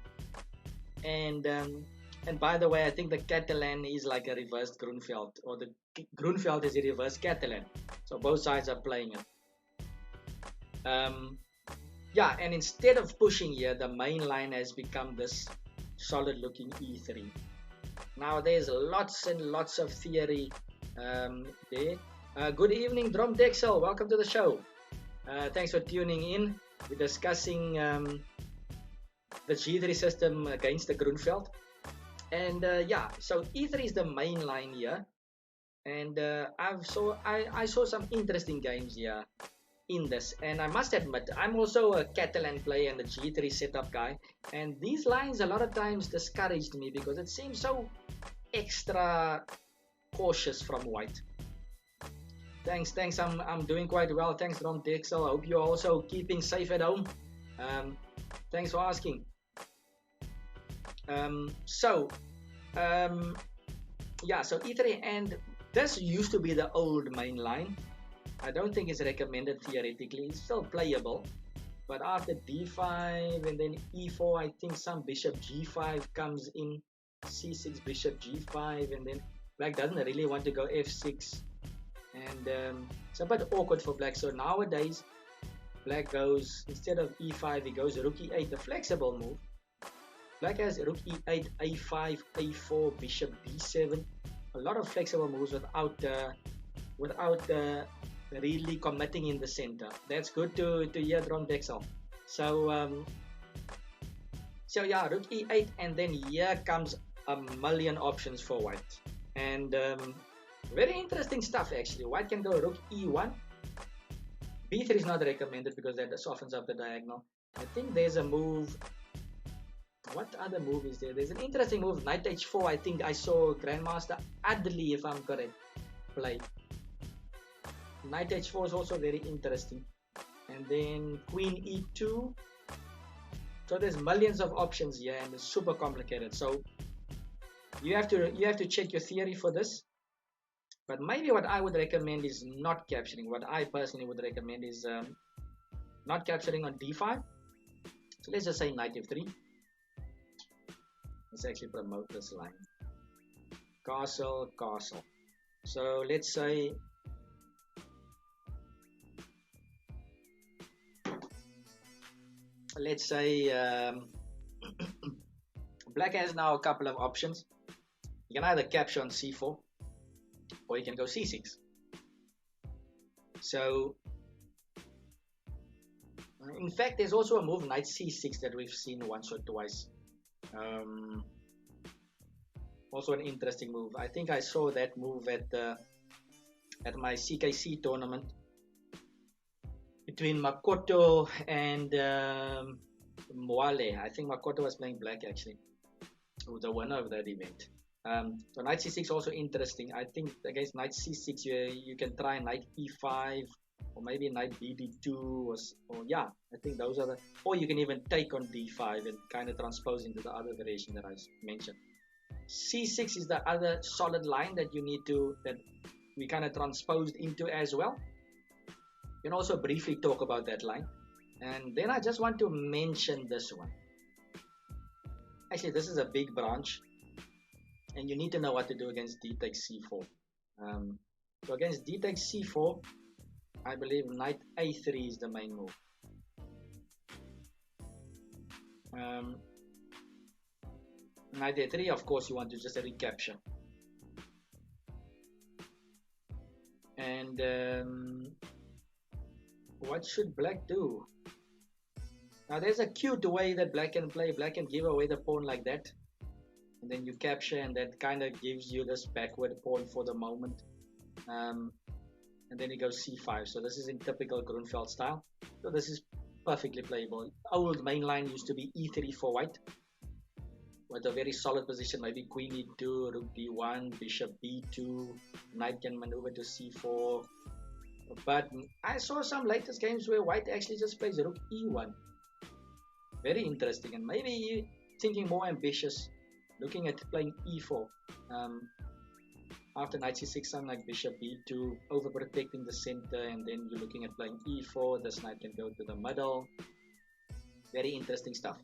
And by the way, I think the Catalan is like a reversed Grunfeld, or the Grunfeld is a reverse Catalan. So both sides are playing it. Yeah, and instead of pushing here, the main line has become this solid looking e3. Now there's lots and lots of theory there. Good evening, Drom Dexel. Welcome to the show. Thanks for tuning in. We're discussing the G3 system against the Grunfeld. And yeah, so e3 is the main line here. And I saw some interesting games here in this, and I must admit I'm also a Catalan player and a G3 setup guy, and these lines a lot of times discouraged me because it seems so extra cautious from white. Thanks, I'm doing quite well. Thanks, Ron Dexel. I hope you're also keeping safe at home. Thanks for asking. Yeah, so e3, and this used to be the old main line. I don't think it's recommended theoretically. It's still playable, but after d5 and then e4, I think some bishop g5 comes in, c6, bishop g5, and then black doesn't really want to go f6, and it's a bit awkward for black. So nowadays black goes, instead of e5, he goes rook e8, the flexible move. Black has rook e8, a5, a4, bishop b7, a lot of flexible moves without really committing in the center. That's good to hear from Dexel. So yeah, rook e8, and then here comes a million options for white, and very interesting stuff actually. White can go rook e1. b3 is not recommended because that softens up the diagonal. I think there's a move. What other move is there? There's an interesting move, knight h4. I think I saw Grandmaster Adley, if I'm correct, play. Knight h4 is also very interesting. And then queen e2. So there's millions of options here, and it's super complicated. So you have to check your theory for this. But maybe what I would recommend is not capturing. What I personally would recommend is not capturing on d5. So let's just say knight f3. Let's actually promote this line. Castle, castle. So let's say let's say black has now a couple of options. You can either capture on c4 or you can go c6. So in fact, there's also a move knight c6 that we've seen once or twice. Also an interesting move. I think I saw that move at my CKC tournament between Makoto and Mwale. I think Makoto was playing black actually, who was the winner of that event. So knight c6 also interesting. I think against knight c6 you can try knight e5 or maybe knight bd2 or yeah, I think those are the, or you can even take on d5 and kind of transpose into the other variation that I mentioned. c6 is the other solid line that you need to, that we kind of transposed into as well. You can also briefly talk about that line. And then I just want to mention this one. Actually, this is a big branch, and you need to know what to do against d takes c4. So against d takes c4, I believe knight a3 is the main move. Knight a3, of course, you want to just recapture. And what should black do? Now there's a cute way that black can play. Black can give away the pawn like that, and then you capture, and that kind of gives you this backward pawn for the moment. And then you go c5. So this is in typical Grunfeld style. So this is perfectly playable. Old main line used to be e3 for white, with a very solid position, maybe queen e2, rook d1, bishop b2, knight can maneuver to c4. But I saw some latest games where white actually just plays rook e1. Very interesting, and maybe thinking more ambitious, looking at playing e4. After knight c6, something like bishop b2, overprotecting the center, and then you're looking at playing e4. This knight can go to the middle. Very interesting stuff.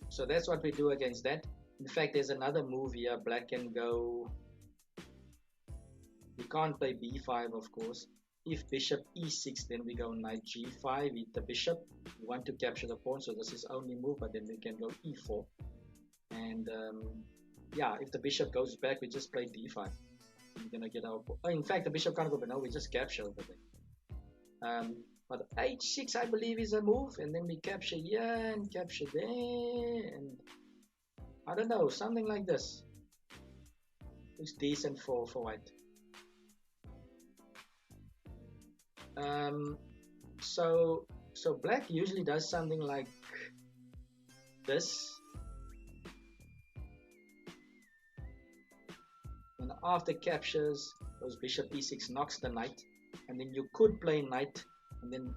So that's what we do against that. In fact, there's another move here. Black can go, we can't play b5, of course. If bishop e6, then we go knight g5, eat the bishop. We want to capture the pawn, so this is only move, but then we can go e4. And yeah, if the bishop goes back, we just play d5. We're gonna get our, oh, in fact, the bishop can't go, but no, we just capture everything. But h6, I believe, is a move, and then we capture here and capture there, and I don't know, something like this. It's decent for white. So black usually does something like this, and after captures, goes bishop e6, knocks the knight, and then you could play knight, and then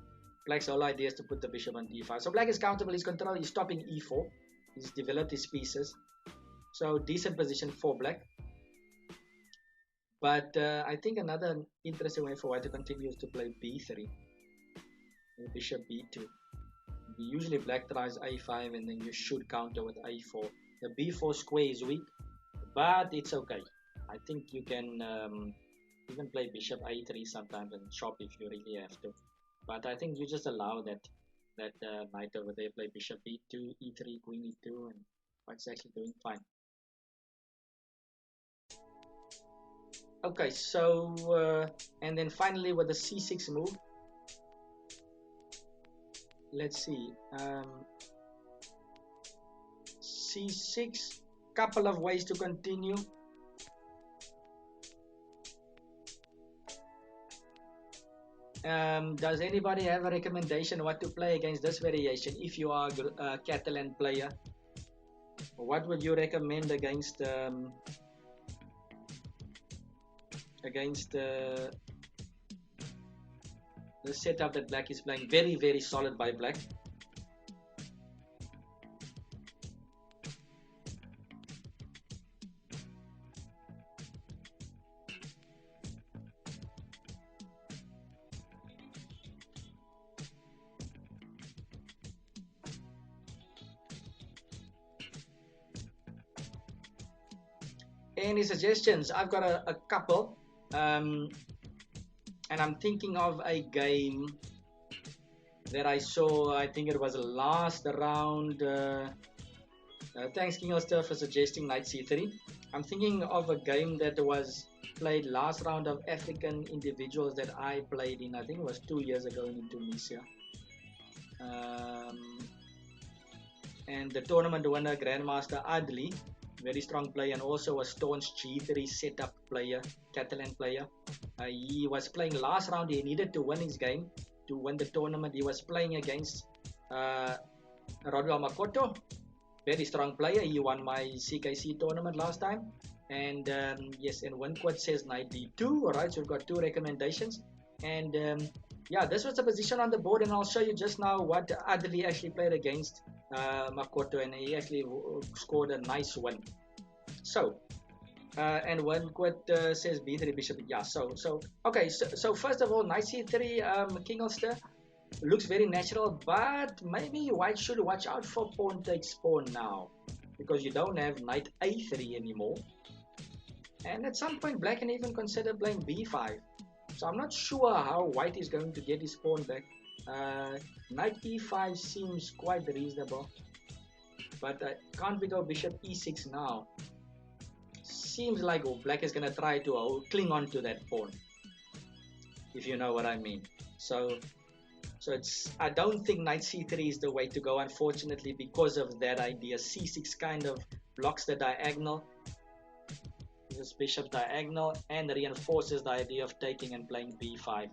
black's whole idea is to put the bishop on d5. So black is comfortable, he's control, he's stopping e4, he's developed his pieces, so decent position for black. But I think another interesting way for white to continue is to play b3, and bishop b2. Usually black tries a5, and then you should counter with a4. The b4 square is weak, but it's okay. I think you can even play bishop a3 sometimes and chop if you really have to. But I think you just allow that knight over there, play bishop b2, e3, queen e2, and white's actually doing fine. Okay, so and then finally with the c6 move, let's see, c6, couple of ways to continue. Does anybody have a recommendation what to play against this variation if you are a Catalan player? What would you recommend against the setup that black is playing? Very, very solid by black. Any suggestions? I've got a couple, and I'm thinking of a game that I saw. I think it was last round. Thanks, King Ulster, for suggesting knight c3. I'm thinking of a game that was played last round of African individuals that I played in. I think it was 2 years ago in Tunisia. Um, and the tournament winner, Grandmaster Adli, very strong player, and also a staunch G3 setup player, Catalan player. He was playing last round. He needed to win his game to win the tournament. He was playing against Rodwell Makoto, very strong player. He won my CKC tournament last time. And yes, and Winquid says knight d2. All right, so we've got 2 recommendations. And yeah, this was the position on the board, and I'll show you just now what Adli actually played against Makoto, and he actually scored a nice win. So, and Winquid says b3 bishop. Yeah, so okay. So first of all, knight c3, King Ulster looks very natural, but maybe white should watch out for pawn takes pawn now, because you don't have knight a3 anymore. And at some point, black can even consider playing b5. So I'm not sure how white is going to get his pawn back. Knight e5 seems quite reasonable, but can't we go bishop e6 now? Seems like black is going to try to cling on to that pawn, if you know what I mean. So it's, I don't think knight c3 is the way to go, unfortunately, because of that idea. c6 kind of blocks the diagonal, this bishop diagonal, and reinforces the idea of taking and playing b5.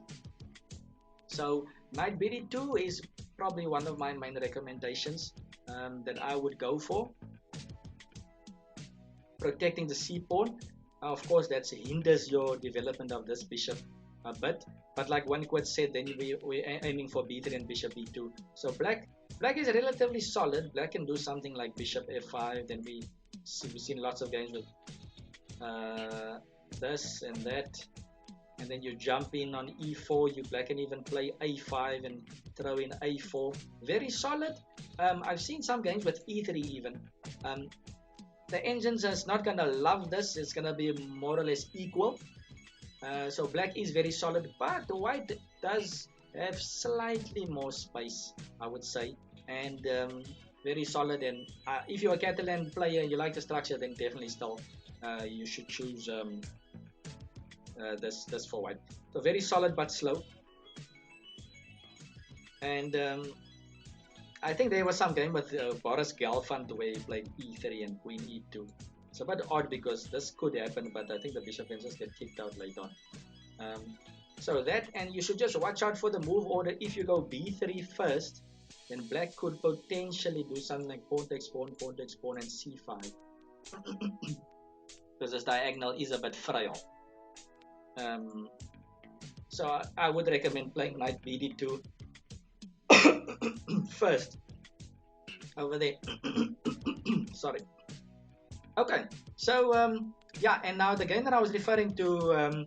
So knight bd2 is probably one of my main recommendations that I would go for, protecting the c pawn. Of course, that hinders your development of this bishop a bit, but like Winquid said, then we're aiming for b3 and bishop b2. So black is relatively solid. Black can do something like bishop f5. Then we've seen lots of games with this and that, and then you jump in on e4. Black can even play a5 and throw in a4. Very solid. I've seen some games with e3 even. The engines is not gonna love this. It's gonna be more or less equal. So black is very solid, but white does have slightly more space, I would say, and very solid. And if you're a Catalan player and you like the structure, then definitely still you should choose this for white. So very solid but slow. And I think there was some game with Boris Gelfand where he played e3 and queen e2. It's a bit odd because this could happen, but I think the bishop can just get kicked out later on. So that, and you should just watch out for the move order. If you go b3 first, then black could potentially do something like pawn takes pawn, and c5. Because this diagonal is a bit frail. So I would recommend playing knight bd2 first over there. Sorry. Okay, so yeah, and now the game that I was referring to,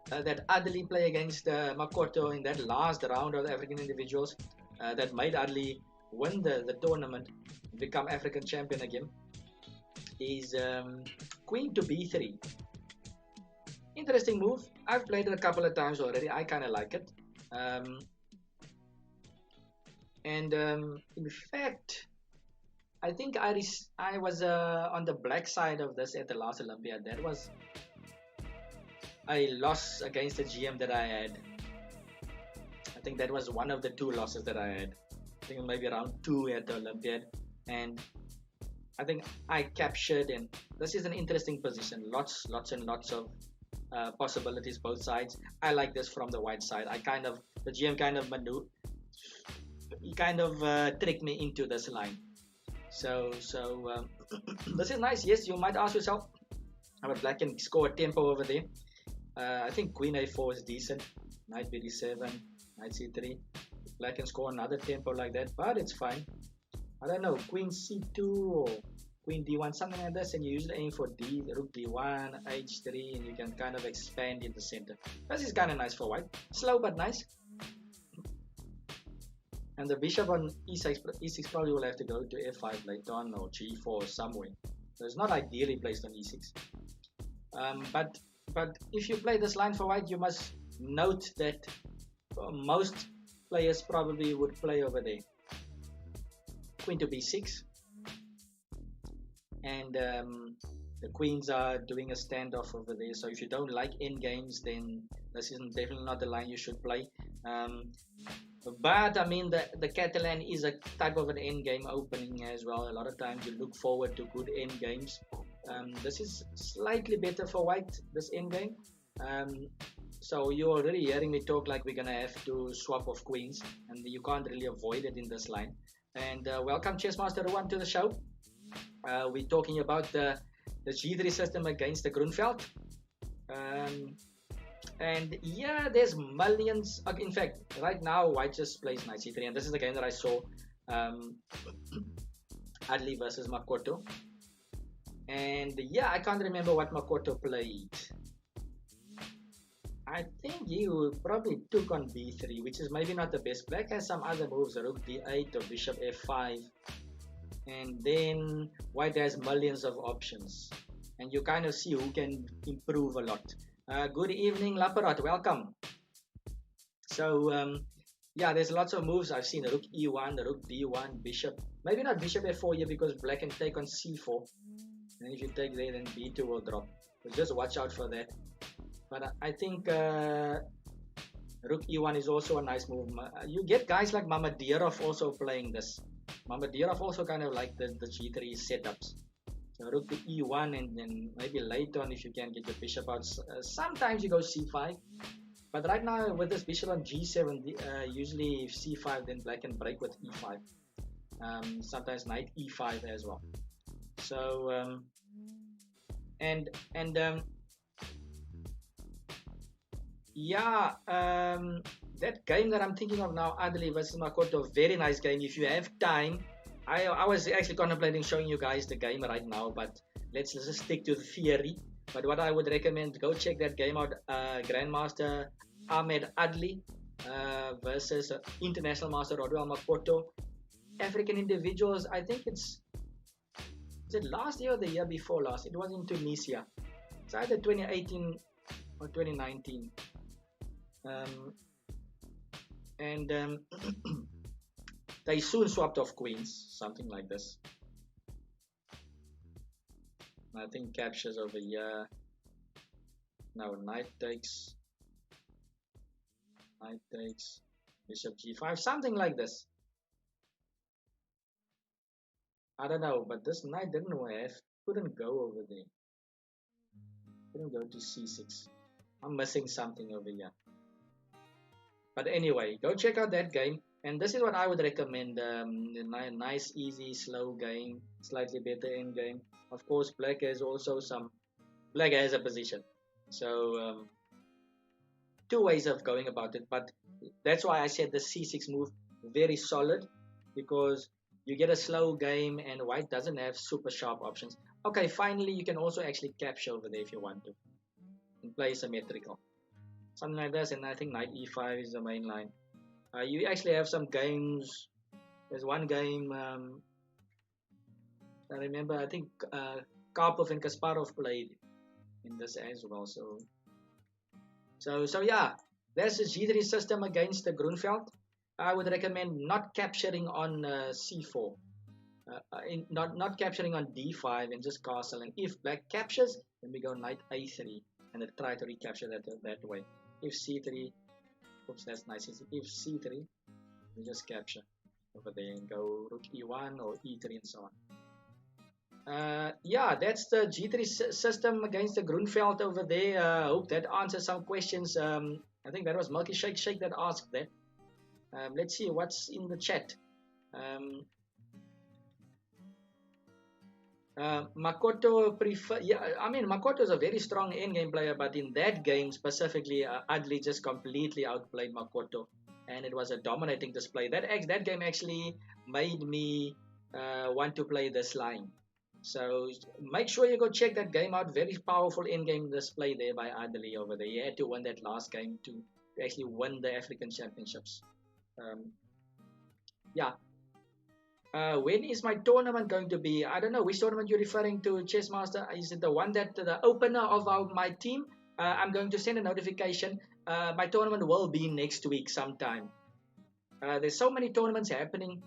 that Adli play against Makoto in that last round of the African individuals, that made Adli win the tournament, become African champion again, is queen to b3. Interesting move. I've played it a couple of times already. I kind of like it. And in fact, I think I was on the black side of this at the last Olympiad. That was a loss against the GM that I had. I think that was one of the 2 losses that I had. I think maybe around 2 at the Olympiad. And I think I captured, and this is an interesting position. Lots and lots of possibilities both sides. I like this from the white side. The GM kind of tricked me into this line. So this is nice. Yes, you might ask yourself, but black can score a tempo over there. I think queen a4 is decent. Knight bd7, knight c3. Black can score another tempo like that, but it's fine. I don't know, queen c2 or queen d1, something like this, and you usually aim for rook d1, h3, and you can kind of expand in the center. This is kind of nice for white. Slow but nice. And the bishop on e6 probably will have to go to f5 later on, or g4 or somewhere. So it's not ideally placed on e6. But if you play this line for white, you must note that most players probably would play over there. Queen to b6, and the queens are doing a standoff over there. So if you don't like endgames, then this is definitely not the line you should play. But I mean, the Catalan is a type of an endgame opening as well. A lot of times you look forward to good endgames. This is slightly better for white, this endgame. So you're already hearing me talk like we're gonna have to swap off queens, and you can't really avoid it in this line. And welcome Chessmaster 1 to the show. We're talking about the G3 system against the Grunfeld. And yeah, there's millions. In fact, right now, white just plays knight c3, and this is the game that I saw, Adli versus Makoto. And yeah, I can't remember what Makoto played. I think he probably took on b3, which is maybe not the best. Black has some other moves, rook d8 or bishop f5. And then white has millions of options. And you kind of see who can improve a lot. Good evening, Laparot. Welcome. So, yeah, there's lots of moves. I've seen rook e1, the rook d1, bishop. Maybe not bishop f4 here because black can take on c4. And if you take there, then b2 will drop. So just watch out for that. But I think rook e1 is also a nice move. You get guys like Mamedyarov also playing this. Mamedyarov also kind of like the g3 setups. So rook to e1, and then maybe later on if you can get your bishop out. Sometimes you go c5. But right now with this bishop on g7, usually if c5, then black can break with e5. Sometimes knight e5 as well. So yeah, that game that I'm thinking of now, Adli versus Makoto, very nice game. If you have time, I was actually contemplating showing you guys the game right now, but let's just stick to the theory. But what I would recommend, go check that game out. Grandmaster Ahmed Adli versus International Master Rodwell Makoto. African individuals, I think is it last year or the year before last? It was in Tunisia. It's either 2018 or 2019. They soon swapped off queens, something like this. I think captures over here. Now knight takes, bishop g5, something like this. I don't know, but this knight couldn't go over there. Couldn't go to c6. I'm missing something over here. But anyway, go check out that game. And this is what I would recommend. Nice, easy, slow game. Slightly better end game. Of course, black has also black has a position. So, two ways of going about it. But that's why I said the c6 move, very solid. Because you get a slow game and white doesn't have super sharp options. Okay, finally, you can also actually capture over there if you want to. And play symmetrical. Something like this, and I think knight e5 is the main line. You actually have some games. There's one game, I remember, I think Karpov and Kasparov played in this as well. So yeah, there's a G3 system against the Grunfeld. I would recommend not capturing on c4. Not capturing on d5 and just castling. If black captures, then we go knight a3 and then try to recapture that way. If c3, oops, that's nice. If c3, we just capture over there and go rook e1 or e3 and so on. Yeah, that's the G3 system against the Grunfeld over there. Hope that answers some questions. I think that was Milky Shake that asked that. Let's see what's in the chat. Makoto prefer. Yeah, I mean Makoto is a very strong endgame player, but in that game specifically, Adli just completely outplayed Makoto, and it was a dominating display. That game actually made me want to play this line. So make sure you go check that game out. Very powerful endgame display there by Adli over there. He had to win that last game to actually win the African Championships. Yeah. When is my tournament going to be? I don't know which tournament you're referring to, Chessmaster. Is it the one that the opener of my team? I'm going to send a notification. My tournament will be next week sometime. There's so many tournaments happening.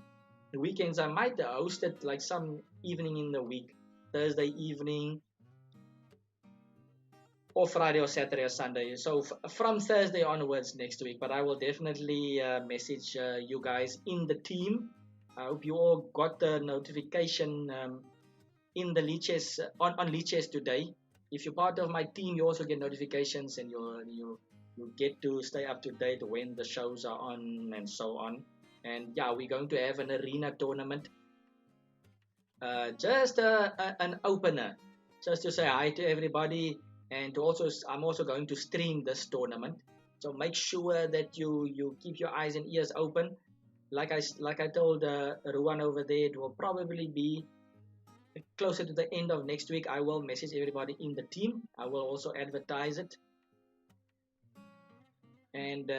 The weekends I might host it like some evening in the week, Thursday evening, or Friday or Saturday or Sunday. So from Thursday onwards next week. But I will definitely message you guys in the team. I hope you all got the notification in the Lichess on Lichess today. If you're part of my team, you also get notifications, and you get to stay up to date when the shows are on and so on. And yeah, we're going to have an arena tournament, just an opener, just to say hi to everybody, and to also I'm also going to stream this tournament. So make sure that you keep your eyes and ears open. Like I told Ruan over there, it will probably be closer to the end of next week. I will message everybody in the team. I will also advertise it, and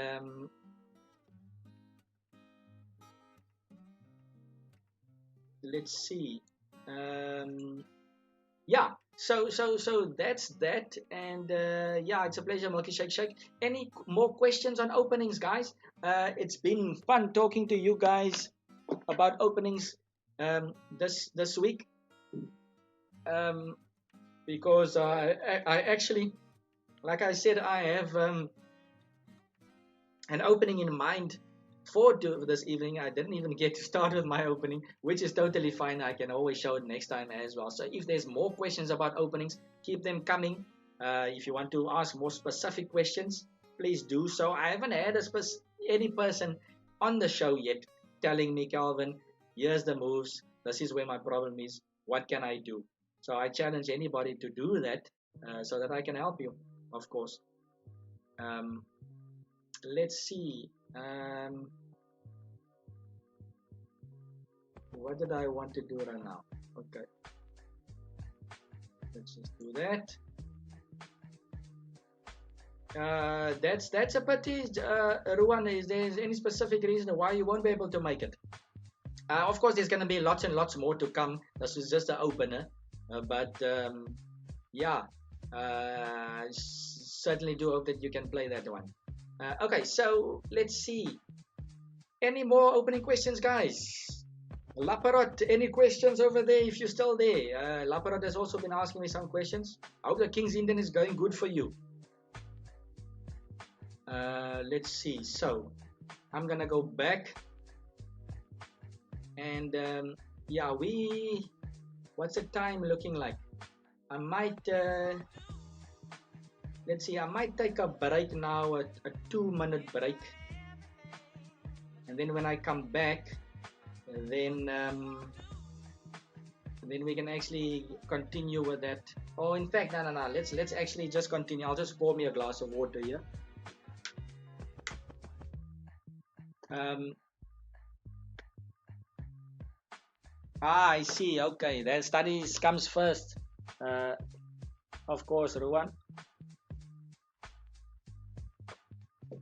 let's see. Yeah, so that's that, and yeah, it's a pleasure, Milky Shake Shake. Any more questions on openings, guys? It's been fun talking to you guys about openings this week, um, because I actually, like I said, I have an opening in mind for this evening. I didn't even get to start with my opening, which is totally fine. I can always show it next time as well. So if there's more questions about openings, keep them coming. If you want to ask more specific questions, please do so. I haven't had any person on the show yet telling me, Calvin, here's the moves. This is where my problem is. What can I do? So I challenge anybody to do that, so that I can help you, of course. Um, let's see. What did I want to do right now? Okay, let's just do that. That's a pity. Ruan, is there any specific reason why you won't be able to make it? Of course, there's going to be lots and lots more to come. This is just an opener, but yeah, certainly do hope that you can play that one. Okay, so let's see. Any more opening questions, guys? Laparot, any questions over there if you're still there? Laparot has also been asking me some questions. I hope the King's Indian is going good for you. Let's see. So I'm gonna go back, and yeah, what's the time looking like? I might let's see. I might take a break now, a 2-minute break, and then when I come back, then we can actually continue with that. Oh, in fact, no. Let's actually just continue. I'll just pour me a glass of water here. I see. Okay, then studies comes first. Of course, Ruan.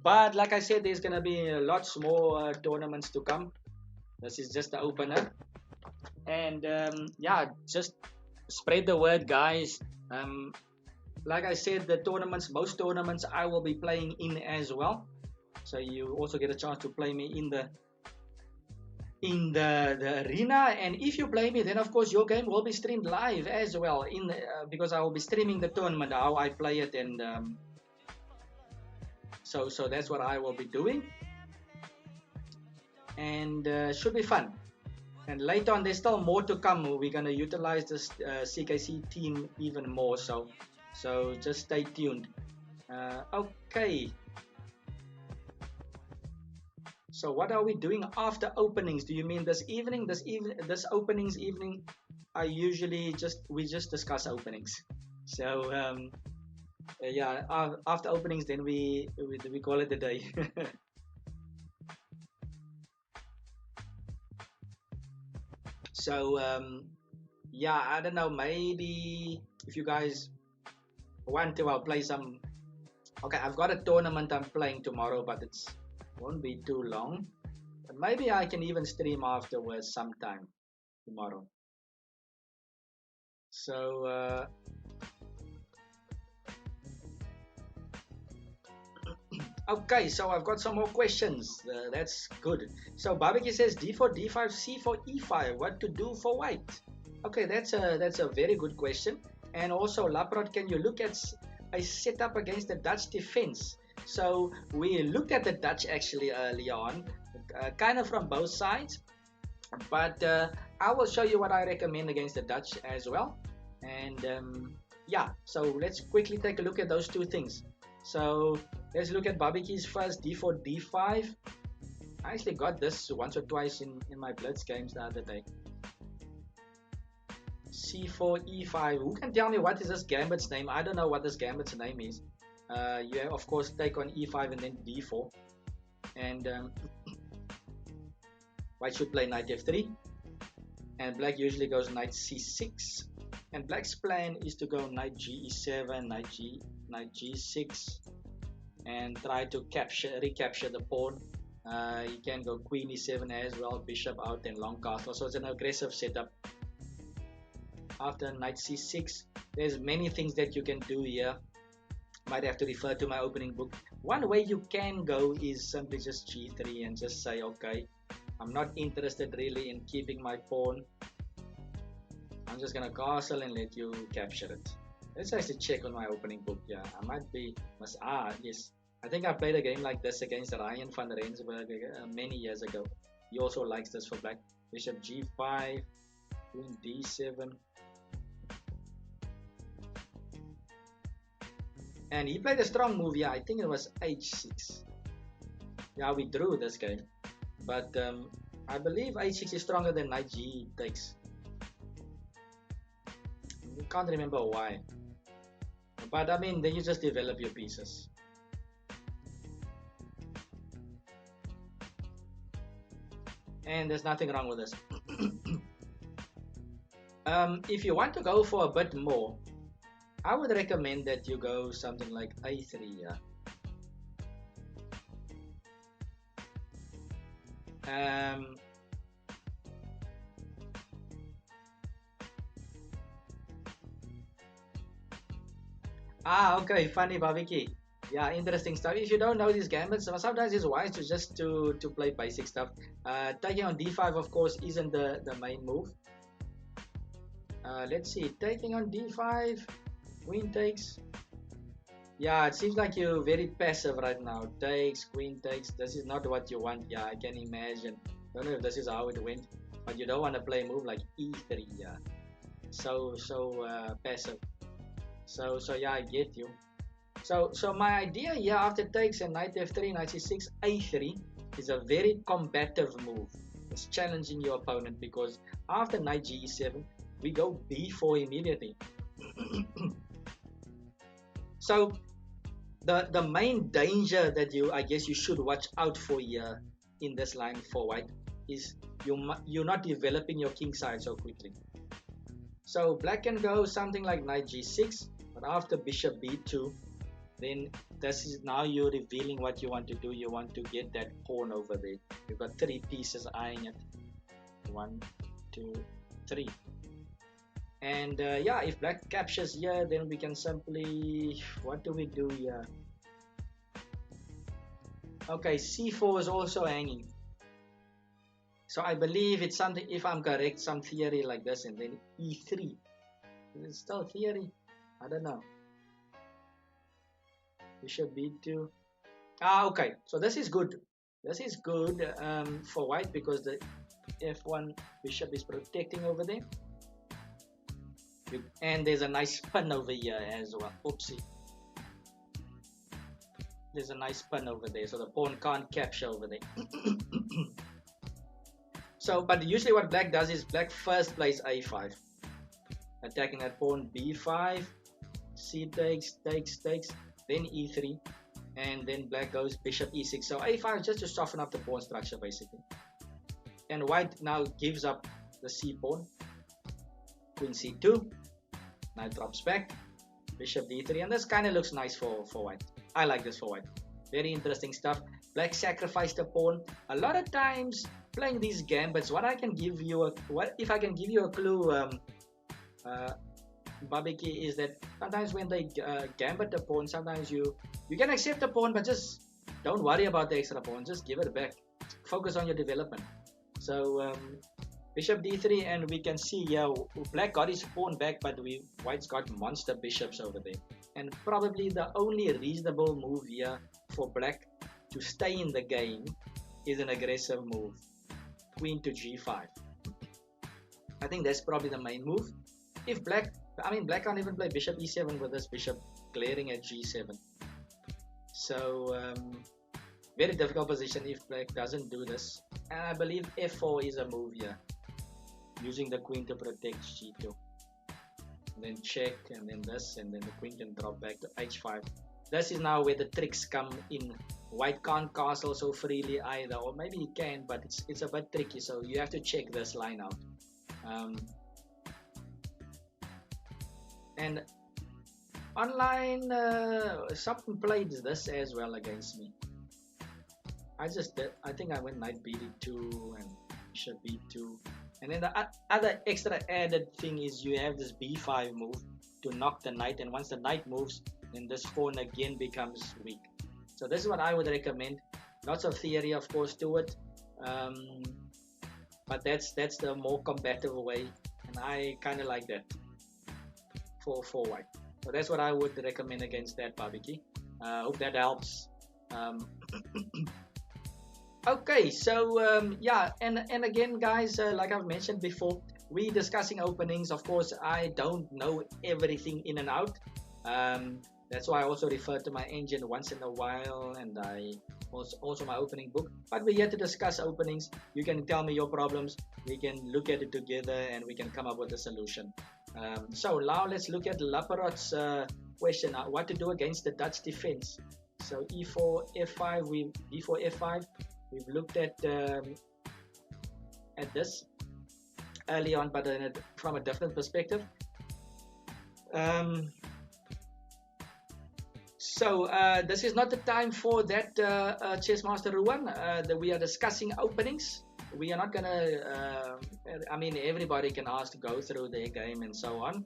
But like I said, there's gonna be lots more tournaments to come. This is just the opener, and yeah, just spread the word, guys. Like I said, most tournaments I will be playing in as well. So you also get a chance to play me in the arena, and if you play me, then of course your game will be streamed live as well because I will be streaming the tournament, how I play it, and so that's what I will be doing, and should be fun. And later on, there's still more to come. We're gonna utilize this CKC team even more, so just stay tuned. Okay. So what are we doing after openings? Do you mean this evening? This openings evening, we just discuss openings. So yeah, after openings, then we call it a day. So yeah, I don't know. Maybe if you guys want to, I'll play some. Okay, I've got a tournament I'm playing tomorrow, but it won't be too long. But maybe I can even stream afterwards sometime tomorrow. So Okay, so I've got some more questions. That's good. So Barbecue says d4, d5, c4, e5. What to do for white? Okay, that's a very good question. And also, Laprot, can you look at a setup against the Dutch defense? So we looked at the Dutch actually early on, kind of from both sides. But I will show you what I recommend against the Dutch as well. And yeah, so let's quickly take a look at those two things. So let's look at Barbecue's first d4, d5. I actually got this once or twice in my Blitz games the other day. c4, e5. Who can tell me what is this gambit's name? I don't know what this gambit's name is. You have, of course, take on e5 and then d4. And white should play knight f3. And black usually goes knight c6. And black's plan is to go knight ge7, knight g6, and try to recapture the pawn. You can go queen e7 as well, bishop out and long castle. So it's an aggressive setup. After knight c6, there's many things that you can do here. Might have to refer to my opening book. One way you can go is simply just g3 and just say, okay, I'm not interested really in keeping my pawn. I'm just gonna castle and let you capture it. Let's actually check on my opening book. Yeah, I might be yes. I think I played a game like this against Ryan van Rensburg many years ago. He also likes this for black. Bishop g5, queen d7. And he played a strong move. Yeah, I think it was h6. Yeah, we drew this game. But I believe h6 is stronger than knight g takes. Can't remember why, but I mean, then you just develop your pieces. And there's nothing wrong with this. If you want to go for a bit more, I would recommend that you go something like a3. Yeah. Okay, funny Barbecue. Yeah, interesting stuff. If you don't know these gambits, sometimes it's wise to just to play basic stuff. Taking on d5, of course, isn't the main move. Let's see, taking on d5, queen takes. Yeah, it seems like you're very passive right now. Takes, queen takes. This is not what you want. Yeah, I can imagine. Don't know if this is how it went, but you don't want to play a move like e3. Yeah, so passive. So yeah, I get you. So my idea here after takes and knight f3, knight c6, a3 is a very combative move. It's challenging your opponent because after knight ge7, we go b4 immediately. So the main danger that I guess you should watch out for here in this line for white is you're not developing your king side so quickly. So black can go something like knight g6, but after bishop b2, then this is now you're revealing what you want to do. You want to get that pawn over there. You've got 3 pieces eyeing it. 1, 2, 3. And yeah, if black captures here, then we can simply, what do we do here? Okay, c4 is also hanging. So I believe it's something, if I'm correct, some theory like this, and then e3. Is it still theory? I don't know. Bishop b2. Okay, so this is good. This is good for white because the f1 bishop is protecting over there. And there's a nice spin over here as well. Oopsie. There's a nice spin over there, so the pawn can't capture over there. So, but usually what black does is black first plays a5, attacking that pawn b5, c takes, then e3, and then black goes bishop e6. So a5 is just to soften up the pawn structure basically. And white now gives up the c pawn, queen c2, knight drops back, bishop d3, and this kind of looks nice for white. I like this for white. Very interesting stuff. Black sacrificed a pawn. A lot of times playing these gambits, what I can give you if I can give you a clue, Barbecue, is that sometimes when they gambit the pawn, sometimes you can accept the pawn, but just don't worry about the extra pawn, just give it back. Focus on your development. So bishop d3, and we can see here black got his pawn back, but white's got monster bishops over there. And probably the only reasonable move here for black to stay in the game is an aggressive move, queen to g5. I think that's probably the main move. If black can't even play bishop e7 with this bishop glaring at g7. So very difficult position if black doesn't do this. And I believe f4 is a move here, using the queen to protect g2. And then check, and then this, and then the queen can drop back to h5. This is now where the tricks come in. White can't castle so freely either, or maybe he can, but it's a bit tricky, so you have to check this line out. And online, someone played this as well against me. I think I went knight b2 and bishop b2. And then the other extra added thing is you have this b5 move to knock the knight, and once the knight moves, then this pawn again becomes weak. So this is what I would recommend. Lots of theory, of course, to it, but that's the more combative way, and I kind of like that for white. So that's what I would recommend against that, Barbecue. Hope that helps. Okay, so yeah, and again, guys, like I've mentioned before, we're discussing openings. Of course, I don't know everything in and out. That's why I also refer to my engine once in a while, and I also my opening book. But we're here to discuss openings. You can tell me your problems. We can look at it together, and we can come up with a solution. So now let's look at Laperot's question: what to do against the Dutch defense. So e4, f5. b4, f5. We've looked at this early on, but from a different perspective. So this is not the time for that, Chessmaster Ruan. That we are discussing openings. We are not gonna. I mean, everybody can ask to go through their game and so on.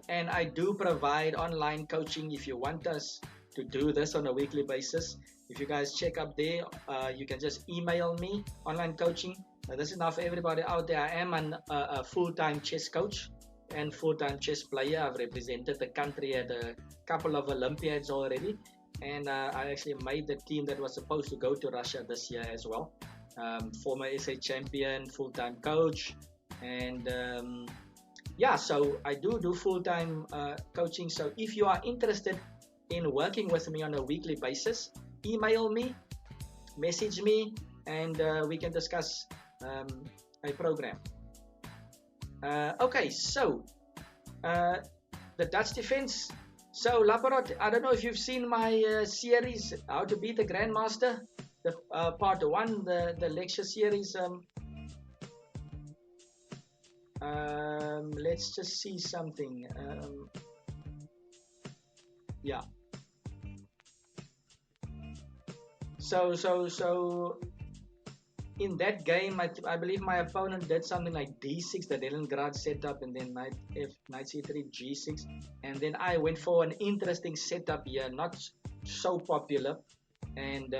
And I do provide online coaching if you want us to do this on a weekly basis. If you guys check up there, you can just email me online coaching. This is now for everybody out there. I am a full-time chess coach and full-time chess player. I've represented the country at a couple of Olympiads already, and I actually made the team that was supposed to go to Russia this year as well. Former SA champion, full-time coach, and yeah, so I do full-time coaching. So if you are interested in working with me on a weekly basis, email me, message me, and we can discuss a program. Okay, so the Dutch defense. So Laperot, I don't know if you've seen my series, How to Beat the Grandmaster, the part 1, the lecture series. Let's just see something. Yeah. So in that game, I believe my opponent did something like d6, the Leningrad setup, and then knight c3, g6, and then I went for an interesting setup here, not so popular. And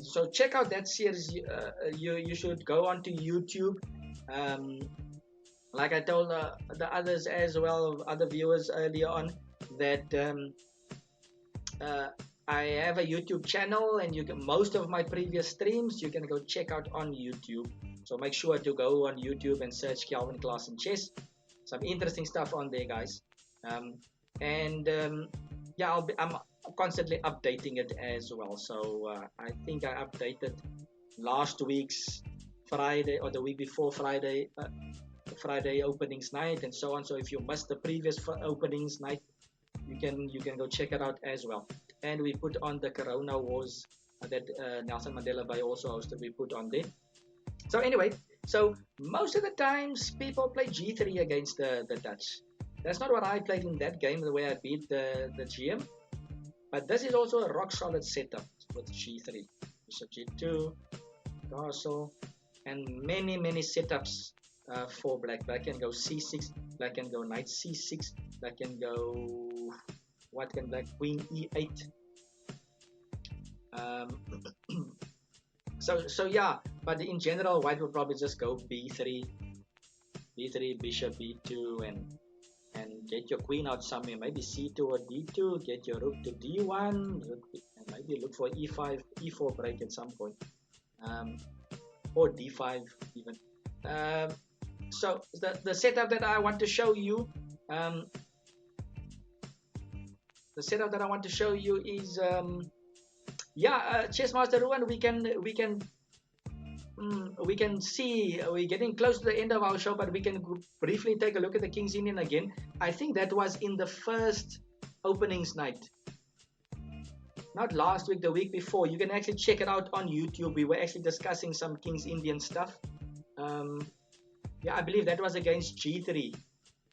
so check out that series. You should go onto YouTube. Like I told the others as well, other viewers earlier on, that I have a YouTube channel, and most of my previous streams you can go check out on YouTube. So make sure to go on YouTube and search Kelvin Klaasen Chess. Some interesting stuff on there, guys. Yeah, I'm constantly updating it as well. So I think I updated last week's Friday or the week before Friday, Friday openings night and so on. So if you missed the previous openings night, you can go check it out as well. And we put on the Corona Wars that Nelson Mandela Bay also hosted. We put on there. So anyway, so most of the times people play G3 against the Dutch. That's not what I played in that game, the way I beat the GM. But this is also a rock solid setup with G3. Bishop G2, castle, and many setups for black. Black can go C6, black can go knight C6, black can go What can black? Queen e8. So yeah, but in general, white will probably just go b3, bishop b2, and get your queen out somewhere. Maybe c2 or d2. Get your rook to d1. And maybe look for e5, e4 break at some point, or d5 even. So the setup that I want to show you, is Chess Master Ruan. We can see we're getting close to the end of our show, but we can briefly take a look at the King's Indian again. I think that was in the first openings night, not last week, the week before. You can actually check it out on YouTube. We were actually discussing some King's Indian stuff. I believe that was against G3,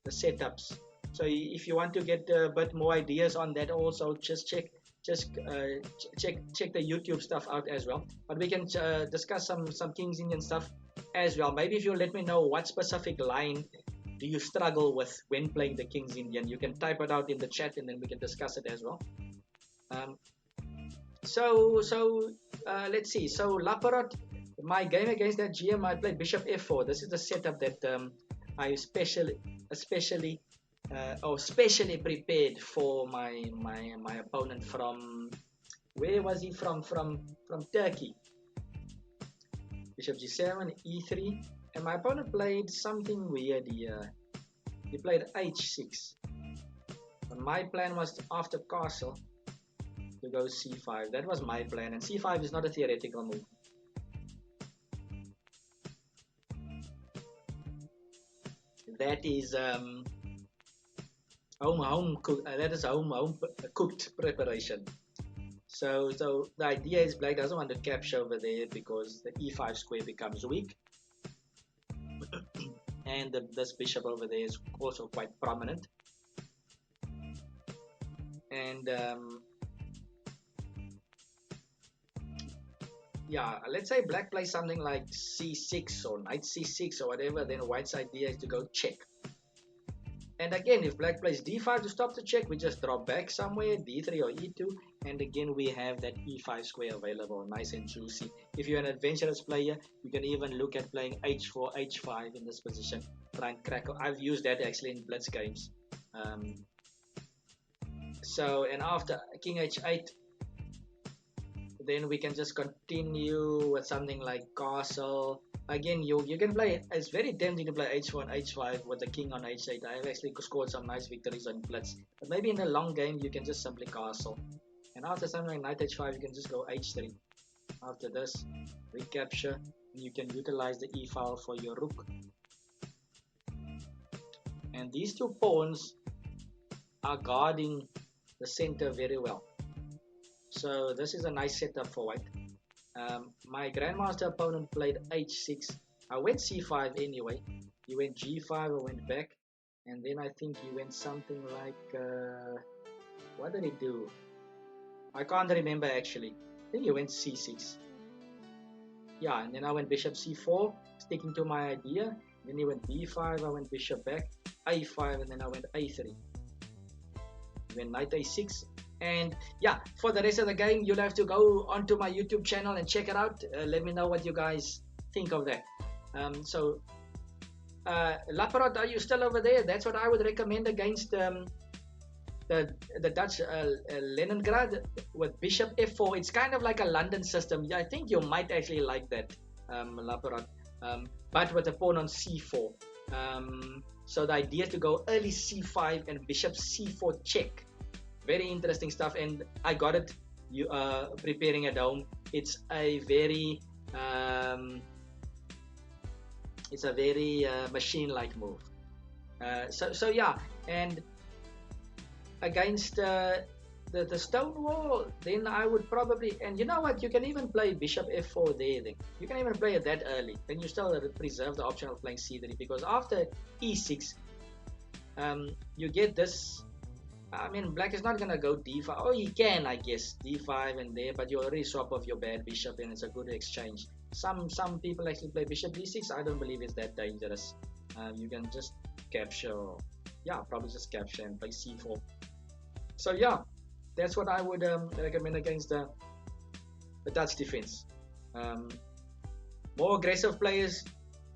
the setups. So if you want to get a bit more ideas on that, also just check the YouTube stuff out as well. But we can discuss some King's Indian stuff as well. Maybe if you let me know what specific line do you struggle with when playing the King's Indian, you can type it out in the chat, and then we can discuss it as well. Let's see. So Laparot, my game against that GM, I played Bishop F4. This is the setup that I specially prepared for my opponent from, where was he from Turkey. Bishop G7, E3, and my opponent played something weird here. He played H6, and my plan was after castle to go C5. That was my plan, and C5 is not a theoretical move. That is home cooked preparation. So the idea is black doesn't want to capture over there because the e5 square becomes weak, and this bishop over there is also quite prominent. And let's say black plays something like c6 or knight c6 or whatever, then white's idea is to go check. And again, if black plays d5 to stop the check, we just drop back somewhere, d3 or e2, and again we have that e5 square available, nice and juicy. If you're an adventurous player, you can even look at playing h4, h5 in this position, try and crack. I've used that actually in blitz games. And after king h8, then we can just continue with something like castle. Again, you can play, it's very tempting to play h4 and h5 with the king on h8. I have actually scored some nice victories on blitz, but maybe in the long game you can just simply castle, and after something like knight h5 you can just go h3. After this, recapture, you can utilize the e file for your rook, and these two pawns are guarding the center very well. So this is a nice setup for white. My grandmaster opponent played h6. I went c5 anyway. He went g5, I went back, and then I think he went something like what did he do? I can't remember actually. I think he went c6. Yeah, and then I went bishop c4, sticking to my idea. Then he went b5, I went bishop back, a5, and then I went a3. He went knight a6. And yeah, for the rest of the game, you'll have to go onto my YouTube channel and check it out. Let me know what you guys think of that. Laparot, are you still over there? That's what I would recommend against the Dutch Leningrad with bishop f4. It's kind of like a London system. Yeah, I think you might actually like that, Laparot. But with a pawn on c4. So the idea is to go early c5 and bishop c4 check. Very interesting stuff, and I got it preparing at home. It's a very machine-like move. So yeah, and against the stone wall, then I would probably, and you know what, you can even play bishop f4 there. Then you can even play it that early. Then you still preserve the option of playing c3, because after e6, you get this. I mean, black is not gonna go d5. Oh, he can, I guess, d5 and there, but you already swap off your bad bishop, and it's a good exchange. Some people actually play bishop d6. I don't believe it's that dangerous. You can just capture, yeah, probably just capture and play c4. So yeah, that's what I would recommend against the Dutch defense. Um, More aggressive players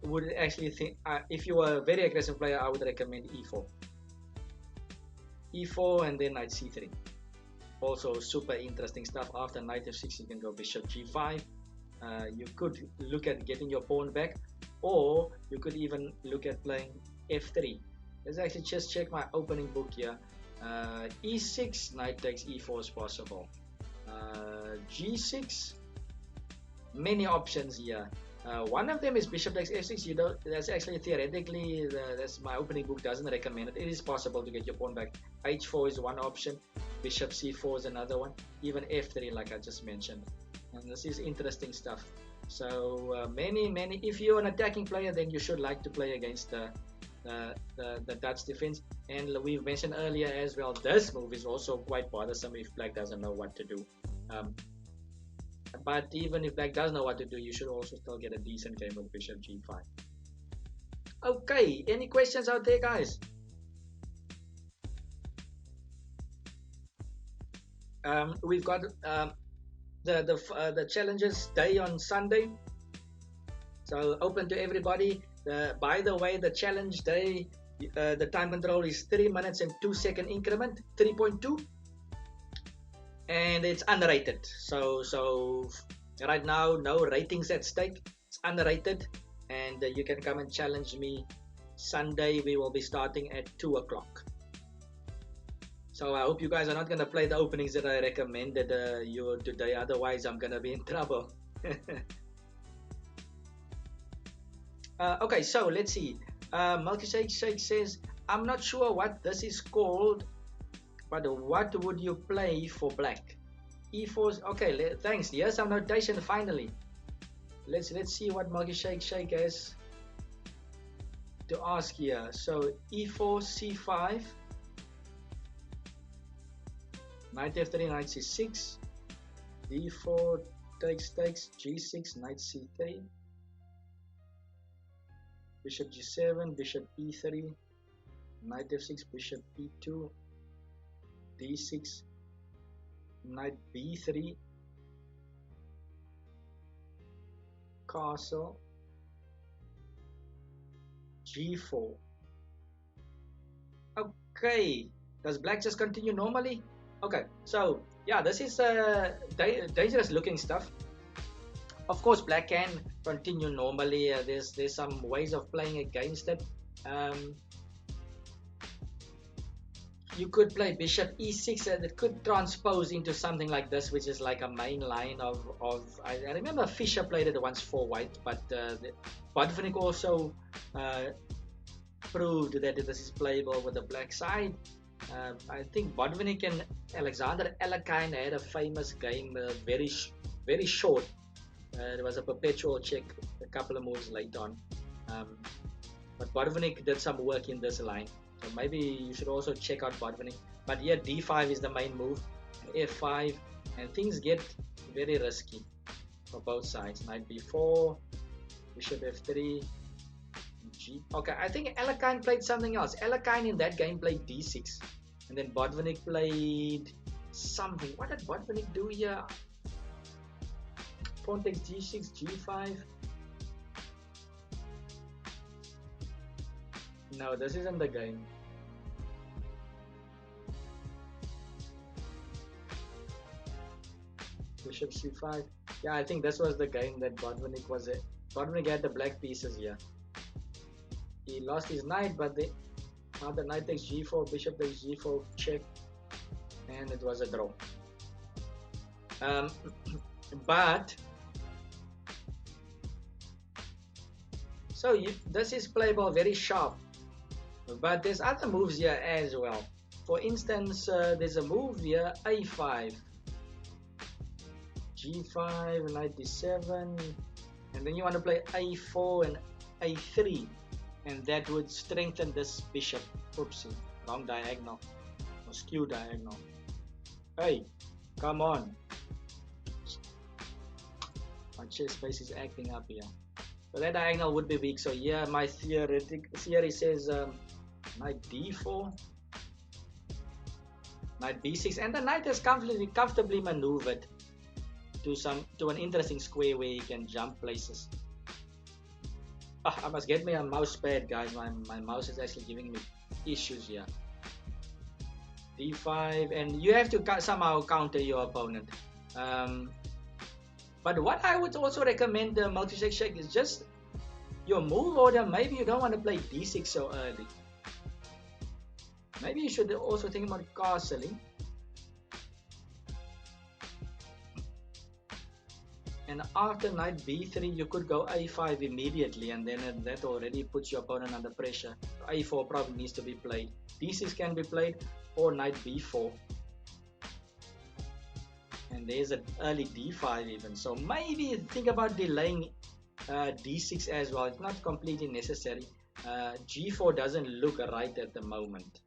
would actually think, if you are a very aggressive player, I would recommend e4. E4 and then knight c3. Also super interesting stuff. After knight f6, you can go bishop g5. You could look at getting your pawn back, or you could even look at playing f3. Let's actually just check my opening book here. E6, knight takes e4 is possible. G6, many options here. One of them is bishop takes f6. You know, that's actually theoretically, that's my opening book doesn't recommend it. It is possible to get your pawn back. H4 is one option. Bishop c4 is another one. Even f3, like I just mentioned. And this is interesting stuff. So many. If you're an attacking player, then you should like to play against the Dutch defense. And we've mentioned earlier as well, this move is also quite bothersome if black doesn't know what to do. But even if black does know what to do, you should also still get a decent game with bishop g5. Okay, any questions out there, guys? We've got the challenges day on Sunday, so open to everybody. By the way, the challenge day, the time control is 3 minutes and 2 second increment, 3.2. And it's unrated, so right now no ratings at stake. It's unrated, and you can come and challenge me Sunday. We will be starting at 2 o'clock. So I hope you guys are not going to play the openings that I recommended you today, otherwise I'm going to be in trouble. Okay, so let's see. Milkshake Shake says, I'm not sure what this is called, but what would you play for black? E4. Okay, thanks. Here's some notation finally. Let's see what Milky Shake has to ask here. So E4, C5, knight F3, knight C6, D4 takes, G6, knight C3, bishop G7, bishop E3, knight F6, bishop E2, D6, knight B3, castle, G4. Okay, does black just continue normally? Okay, so yeah, this is dangerous looking stuff. Of course, black can continue normally. There's some ways of playing against it. You could play bishop e6, and it could transpose into something like this, which is like a main line of I remember Fischer played it once for white, but Botvinnik also proved that this is playable with the black side. I think Botvinnik and Alexander Alekhine had a famous game, very short. It was a perpetual check a couple of moves later on. But Botvinnik did some work in this line. So maybe you should also check out Botvinnik. But here d5 is the main move, f5, and things get very risky for both sides. Knight b4, bishop f3, g. Okay, I think Alekhine played something else. Alekhine in that game played d6, and then Botvinnik played something. What did Botvinnik do here? Pawn takes g6, g5. No, this isn't the game. Bishop c5. Yeah, I think this was the game that Botvinnik was it. Botvinnik had the black pieces here. He lost his knight, but now the knight takes g4, bishop takes g4, check, and it was a draw. But so this is playable very sharp, but there's other moves here as well. For instance, there's a move here, a5, g5, knight d7, and then you want to play a4 and a3, and that would strengthen this bishop. Oopsie, wrong diagonal, or skew diagonal. Hey, come on. My chess space is acting up here. So that diagonal would be weak. So yeah, my theory says knight d4, Knight b6, and the knight has comfortably maneuvered to an interesting square where he can jump places. I must get me a mouse pad, guys. My mouse is actually giving me issues here. d5, and you have to somehow counter your opponent. But what I would also recommend, the Multi-Shake is just your move order. Maybe you don't want to play d6 so early. Maybe you should also think about castling. And after knight b3, you could go a5 immediately, and then that already puts your opponent under pressure. a4 probably needs to be played. d6 can be played, or knight b4. And there's an early d5 even. So maybe think about delaying d6 as well. It's not completely necessary. g4 doesn't look right at the moment.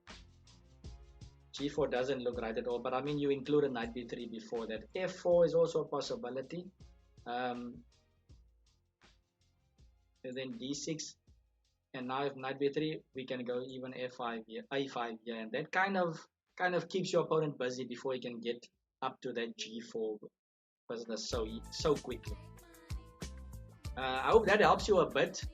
g4 doesn't look right at all, but I mean, you include a knight b3 before that. f4 is also a possibility. And then d6, and now if knight b3, we can go even f5 here, a5 here, and that kind of keeps your opponent busy before he can get up to that g4 business so quickly. I hope that helps you a bit.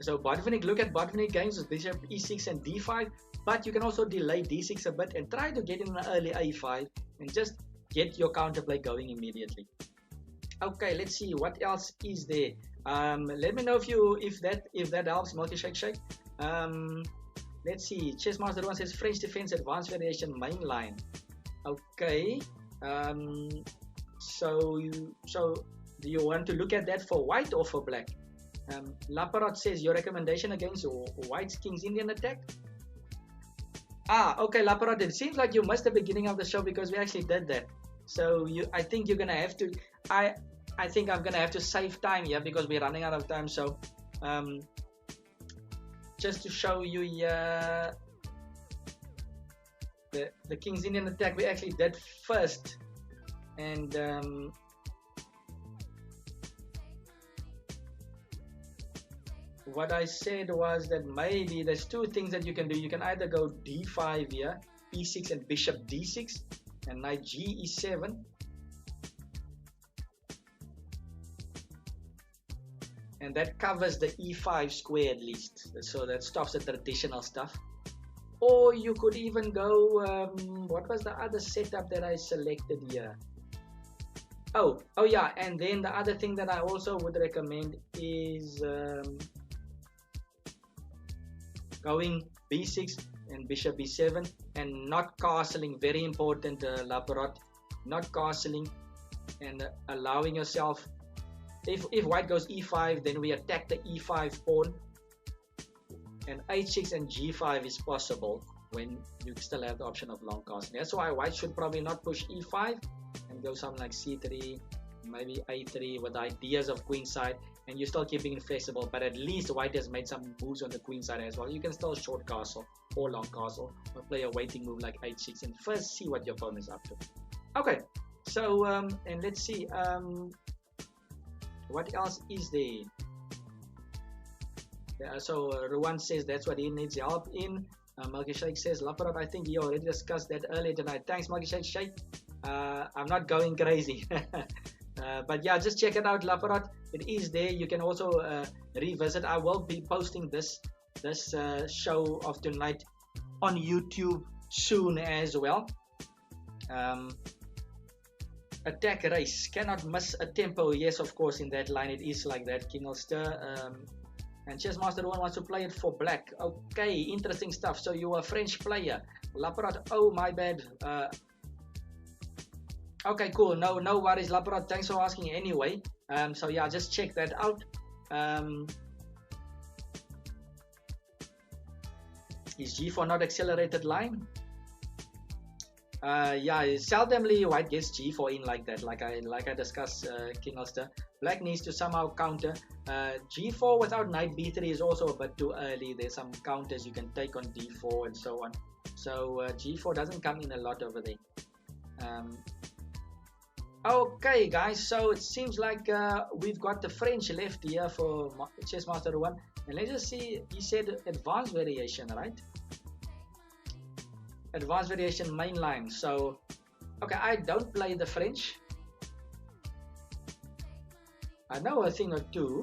So Botvinnik, look at Botvinnik games with bishop e6 and d5, but you can also delay d6 a bit and try to get in an early a5 and just get your counterplay going immediately. Okay, let's see what else is there. Let me know if that helps. Multi-Shake. Let's see. Chessmaster 1 says French defense advanced variation mainline. Okay. So do you want to look at that for white or for black? Laparot says your recommendation against white's King's Indian attack. Okay, Laparot. It seems like you missed the beginning of the show because we actually did that. So I think you're gonna have to. I think I'm gonna have to save time here because we're running out of time. So just to show you here, the King's Indian attack we actually did first, and what I said was that maybe there's two things that you can do. You can either go d5 here, e6 and bishop d6, and knight g e7. And that covers the e5 square at least, so that stops the traditional stuff. Or you could even go, what was the other setup that I selected here? Oh yeah, and then the other thing that I also would recommend is going b6 and bishop b7 and not castling. Very important, Laparot, not castling and allowing yourself. If white goes e5, then we attack the e5 pawn, and h6 and g5 is possible when you still have the option of long castling. That's why white should probably not push e5 and go something like c3, maybe a3 with ideas of queenside, and you're still keeping it flexible, but at least white has made some moves on the queenside as well. You can still short castle or long castle, or play a waiting move like h6 and first see what your opponent is up to. Okay, so and let's see, what else is there? So Ruwan says that's what he needs help in. Multi-Shake says, Laparot, I think you already discussed that earlier tonight. Thanks, Multi-Shake. I'm not going crazy. But yeah, just check it out, Laparot. It is there. You can also revisit. I will be posting this show of tonight on YouTube soon as well. Attack race, cannot miss a tempo. Yes, of course, in that line it is like that, King Ulster. And Chessmaster 1 wants to play it for black. Okay, interesting stuff. So you're a French player, Laparot. Oh, my bad. Okay, cool. No worries, Laparot. Thanks for asking anyway. So yeah, just check that out. Is g4 not accelerated line? Yeah, seldomly white gets g4 in like that, like I discussed, King Ulster. Black needs to somehow counter. G4 without knight b3 is also a bit too early. There's some counters you can take on d4 and so on. So g4 doesn't come in a lot over there. Okay, guys, so it seems like we've got the French left here for Chessmaster 1. And let's just see, he said advanced variation, right? advanced variation mainline. So, okay, I don't play the French. I know a thing or two.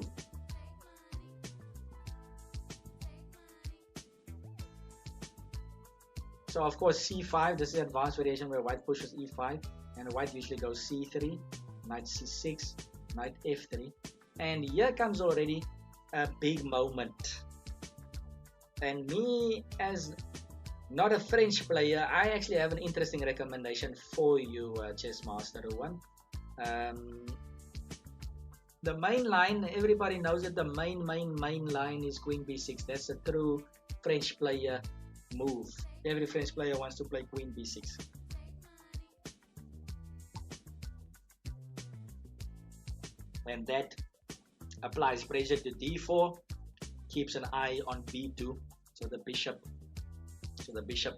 So of course c5, this is advanced variation where white pushes e5, and white usually goes c3, knight c6, knight f3, and here comes already a big moment. And me, as not a French player, I actually have an interesting recommendation for you, Chess Master Rowan. The main line, everybody knows that the main line is queen b6. That's a true French player move. Every French player wants to play queen b6. And that applies pressure to d4, keeps an eye on b2, so the bishop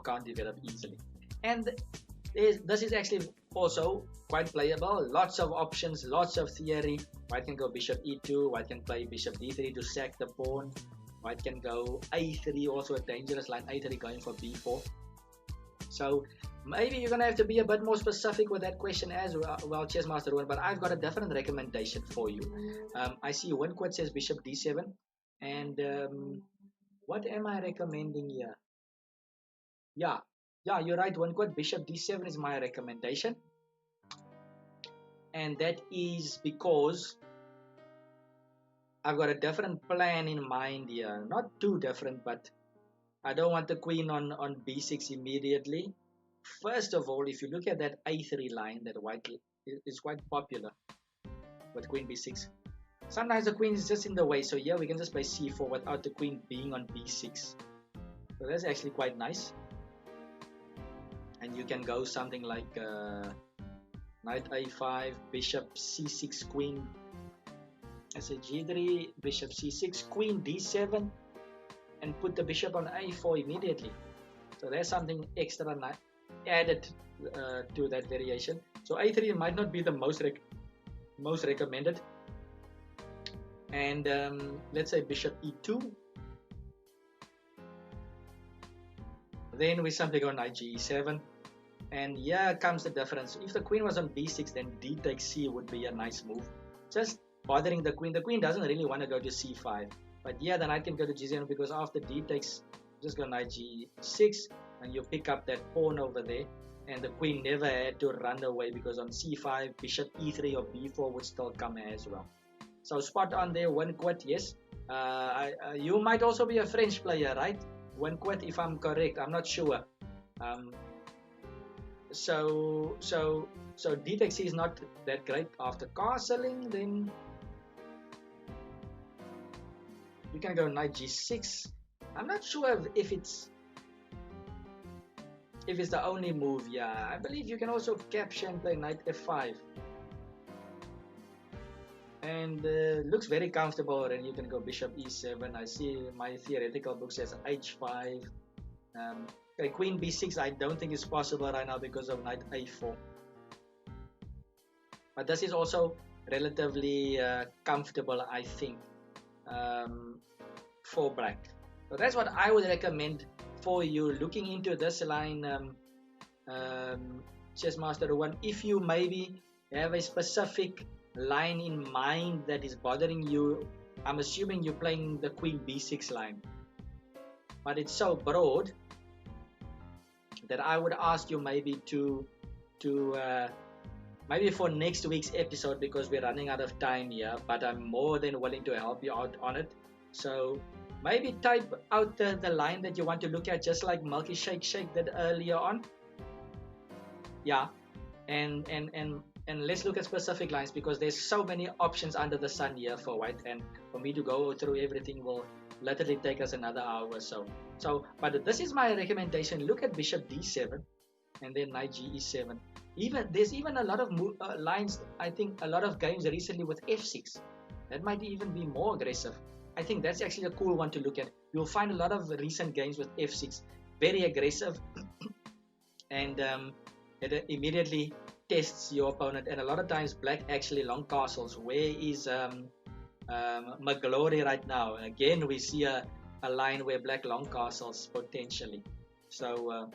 can't develop easily. And this is actually also quite playable. Lots of options, lots of theory. White can go bishop e2, white can play bishop d3 to sack the pawn. White can go a3, also a dangerous line, a3 going for b4. So maybe you're going to have to be a bit more specific with that question as well, Chess Master Rowan, but I've got a different recommendation for you. I see Winquit says bishop d7, and what am I recommending here? Yeah, you're right, Winquit. Bishop d7 is my recommendation, and that is because I've got a different plan in mind here. Not too different, but I don't want the queen on b6 immediately. First of all, if you look at that a3 line, that white is quite popular with queen b6. Sometimes the queen is just in the way, so here we can just play c4 without the queen being on b6. So that's actually quite nice. And you can go something like knight a5, bishop c6, queen as a g3, bishop c6, queen d7, and put the bishop on a4 immediately. So there's something extra added to that variation. So a3 might not be the most recommended. And let's say bishop e2. Then we simply go knight ge7. And here comes the difference. If the queen was on b6, then d takes c would be a nice move. Just bothering the queen. The queen doesn't really want to go to c5. But yeah, the knight can go to g7 because after d takes, just go knight g6, and you pick up that pawn over there. And the queen never had to run away because on c5, bishop e3 or b4 would still come as well. So spot on there, Winquit, yes. You might also be a French player, right? Winquit, if I'm correct, I'm not sure. So d takes c is not that great. After castling, then you can go knight g6. I'm not sure if it's the only move. Yeah, I believe you can also capture and play knight f5. And looks very comfortable, and you can go bishop e7. I see my theoretical book says h5. Okay, queen b6 I don't think is possible right now because of knight a4. But this is also relatively comfortable, I think, for black. So that's what I would recommend for you looking into this line, Chess Master Rowan. If you maybe have a specific line in mind that is bothering you, I'm assuming you're playing the queen b6 line, but it's so broad that I would ask you maybe to maybe for next week's episode, because we're running out of time here, but I'm more than willing to help you out on it. So maybe type out the line that you want to look at, just like Milky Shake did earlier on. Yeah, and let's look at specific lines, because there's so many options under the sun here for white, and for me to go through everything will literally take us another hour or so. But this is my recommendation. Look at bishop d7 and then knight ge7. There's even a lot of lines, I think, a lot of games recently with f6 that might even be more aggressive. I think that's actually a cool one to look at. You'll find a lot of recent games with f6 very aggressive and it immediately tests your opponent. And a lot of times black actually long castles. Where is McGlory right now? Again, we see a line where black long castles potentially. So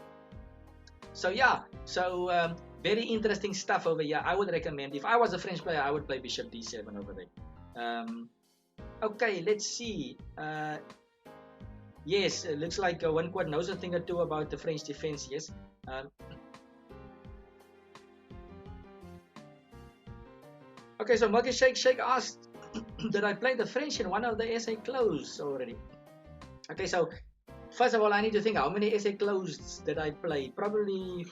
So yeah, so very interesting stuff over here. I would recommend, if I was a French player, I would play bishop d7 over there. Okay, let's see. Yes, it looks like one quad knows a thing or two about the French defense. Yes. Okay, so Milky Shake asked, did I play the French in one of the SA closed already? Okay, so first of all, I need to think how many SA closed did I play? Probably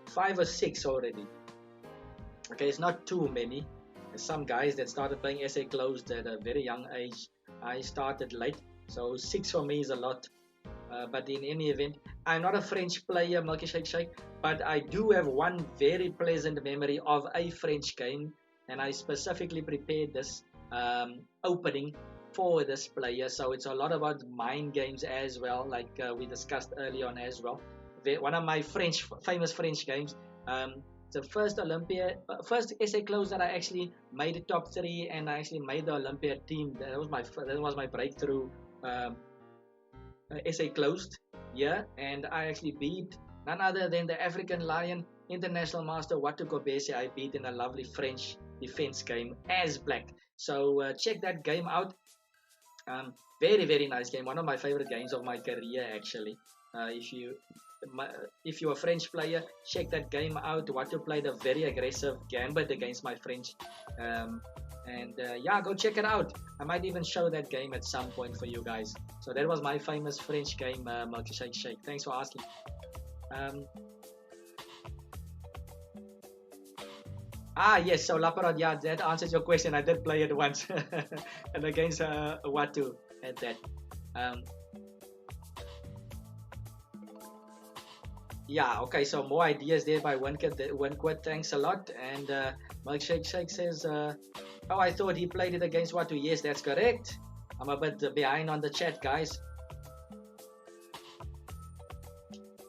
5 or 6 already. Okay, it's not too many. There's some guys that started playing SA closed at a very young age. I started late, so 6 for me is a lot. But in any event, I'm not a French player, Milky Shake, but I do have one very pleasant memory of a French game, and I specifically prepared this opening for this player. So it's a lot about mind games as well, like we discussed early on as well. One of my famous French games. The first first SA close that I actually made the top 3, and I actually made the Olympia team. That was my breakthrough SA closed. Yeah, and I actually beat none other than the African Lion International Master Watu Kobese. I beat in a lovely French defense game as black. So check that game out. Very, very nice game. One of my favorite games of my career, actually. If you're a French player, check that game out. Watu played a very aggressive gambit against my French. Yeah, go check it out. I might even show that game at some point for you guys. So that was my famous French game, Milky Shake. Thanks for asking. Yes, so Laparot, yeah, that answers your question. I did play it once and against Watu at that. Yeah, okay, so more ideas there by Winquit. Thanks a lot. And Milky Shake says, oh, I thought he played it against Watu. Yes, that's correct. I'm a bit behind on the chat, guys.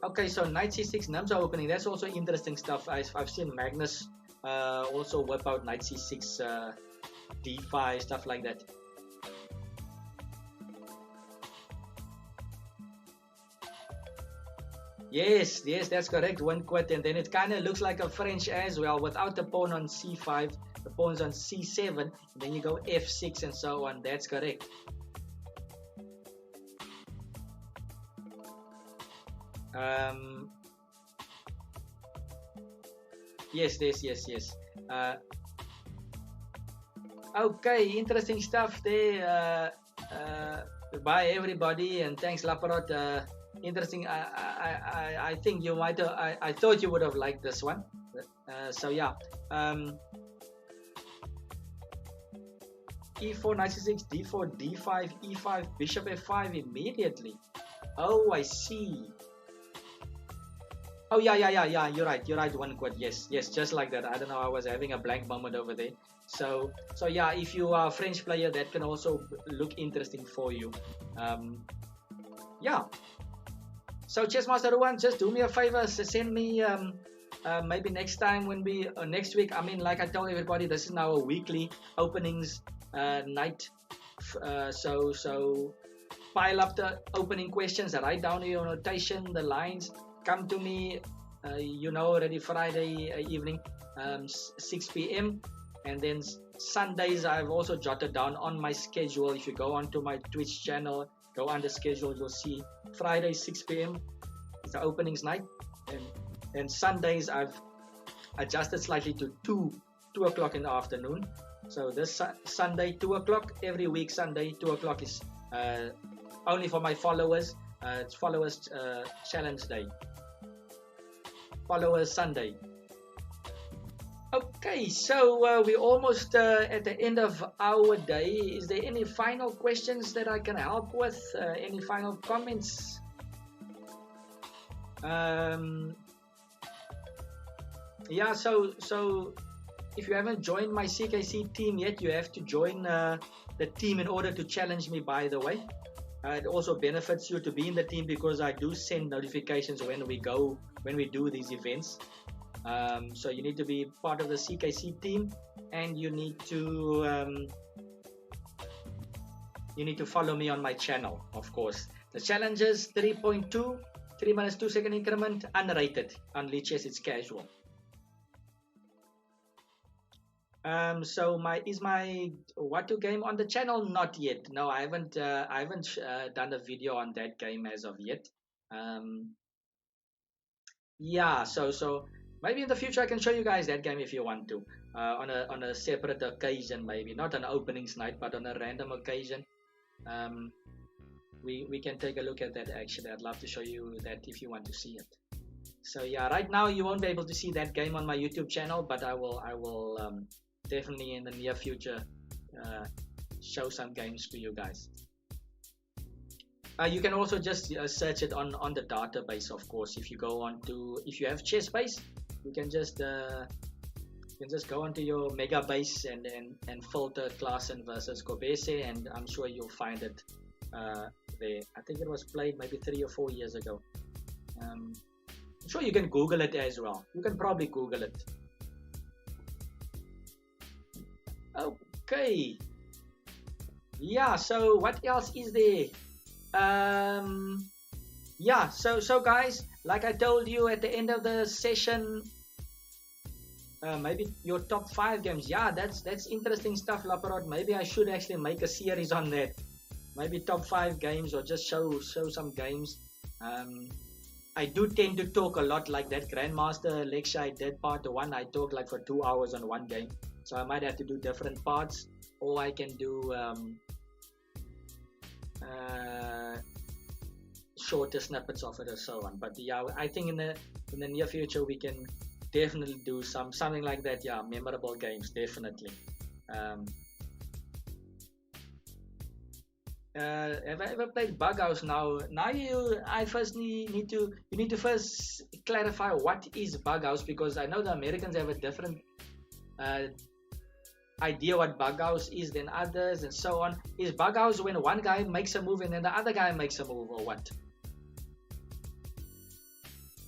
Okay, so knight c6 Namsa opening. That's also interesting stuff. I've seen Magnus also whip out knight c6, d5, stuff like that. Yes, that's correct. One quit, and then it kind of looks like a French as well, without the pawn on c5, the pawn's on c7, and then you go f6 and so on. That's correct. Yes. Okay, interesting stuff there. Bye everybody, and thanks Laparot. Interesting. I think you might have. I thought you would have liked this one. So yeah. E4, knight c6, d4, d5, e5, bishop f5 immediately. Oh, I see. Oh yeah. You're right. One quad. Yes. Just like that. I don't know. I was having a blank moment over there. So yeah. If you are a French player, that can also look interesting for you. Yeah. So Chessmaster Ruan, just do me a favor. Send me maybe next time when we next week. I mean, like I told everybody, this is now a weekly openings night. So pile up the opening questions. Write down your notation, the lines. Come to me, already Friday evening, 6 p.m. And then Sundays, I've also jotted down on my schedule. If you go onto my Twitch channel, go under schedule, you'll see Friday 6 p.m. is the openings night. And Sundays, I've adjusted slightly to 2 o'clock in the afternoon. So this Sunday, 2 o'clock. Every week, Sunday, 2 o'clock is only for my followers. It's Followers Challenge Day. Followers Sunday. Okay, so we're almost at the end of our day. Is there any final questions that I can help with? Any final comments? Yeah, so if you haven't joined my CKC team yet, you have to join the team in order to challenge me, by the way. It also benefits you to be in the team because I do send notifications when we do these events. So you need to be part of the CKC team, and you need to follow me on my channel, of course. The challenges 3.2 3 minutes, 2 second increment, unrated. On Lichess, it's casual. So is my what to game on the channel? Not yet. No, I haven't. I haven't done a video on that game as of yet. Um, yeah. So maybe in the future I can show you guys that game if you want to. On a separate occasion, maybe not on openings night, but on a random occasion. Um, we can take a look at that. Actually, I'd love to show you that if you want to see it. So yeah, right now you won't be able to see that game on my YouTube channel, but I will definitely in the near future show some games to you guys. You can also just search it on the database, of course. If you go on to, if you have ChessBase, you can just go onto your Megabase and filter Klaasen versus Kobese, and I'm sure you'll find it there. I think it was played maybe 3 or 4 years ago. I'm sure you can Google it as well. You can probably Google it. Okay. Yeah, so what else is there? Yeah, so guys, like I told you at the end of the session, maybe your top 5 games. Yeah, that's interesting stuff, Laparot. Maybe I should actually make a series on that. Maybe top 5 games, or just show some games. I do tend to talk a lot, like that Grandmaster lecture I did, part 1. I talked like for 2 hours on one game, so I might have to do different parts, or I can do shorter snippets of it or so on. But yeah, I think in the near future we can definitely do something like that. Yeah, memorable games, definitely. Have I ever played Bughouse? Now I first need to first clarify what is Bughouse, because I know the Americans have a different idea what Bughouse is than others, and so on. Is Bughouse when one guy makes a move and then the other guy makes a move, or what?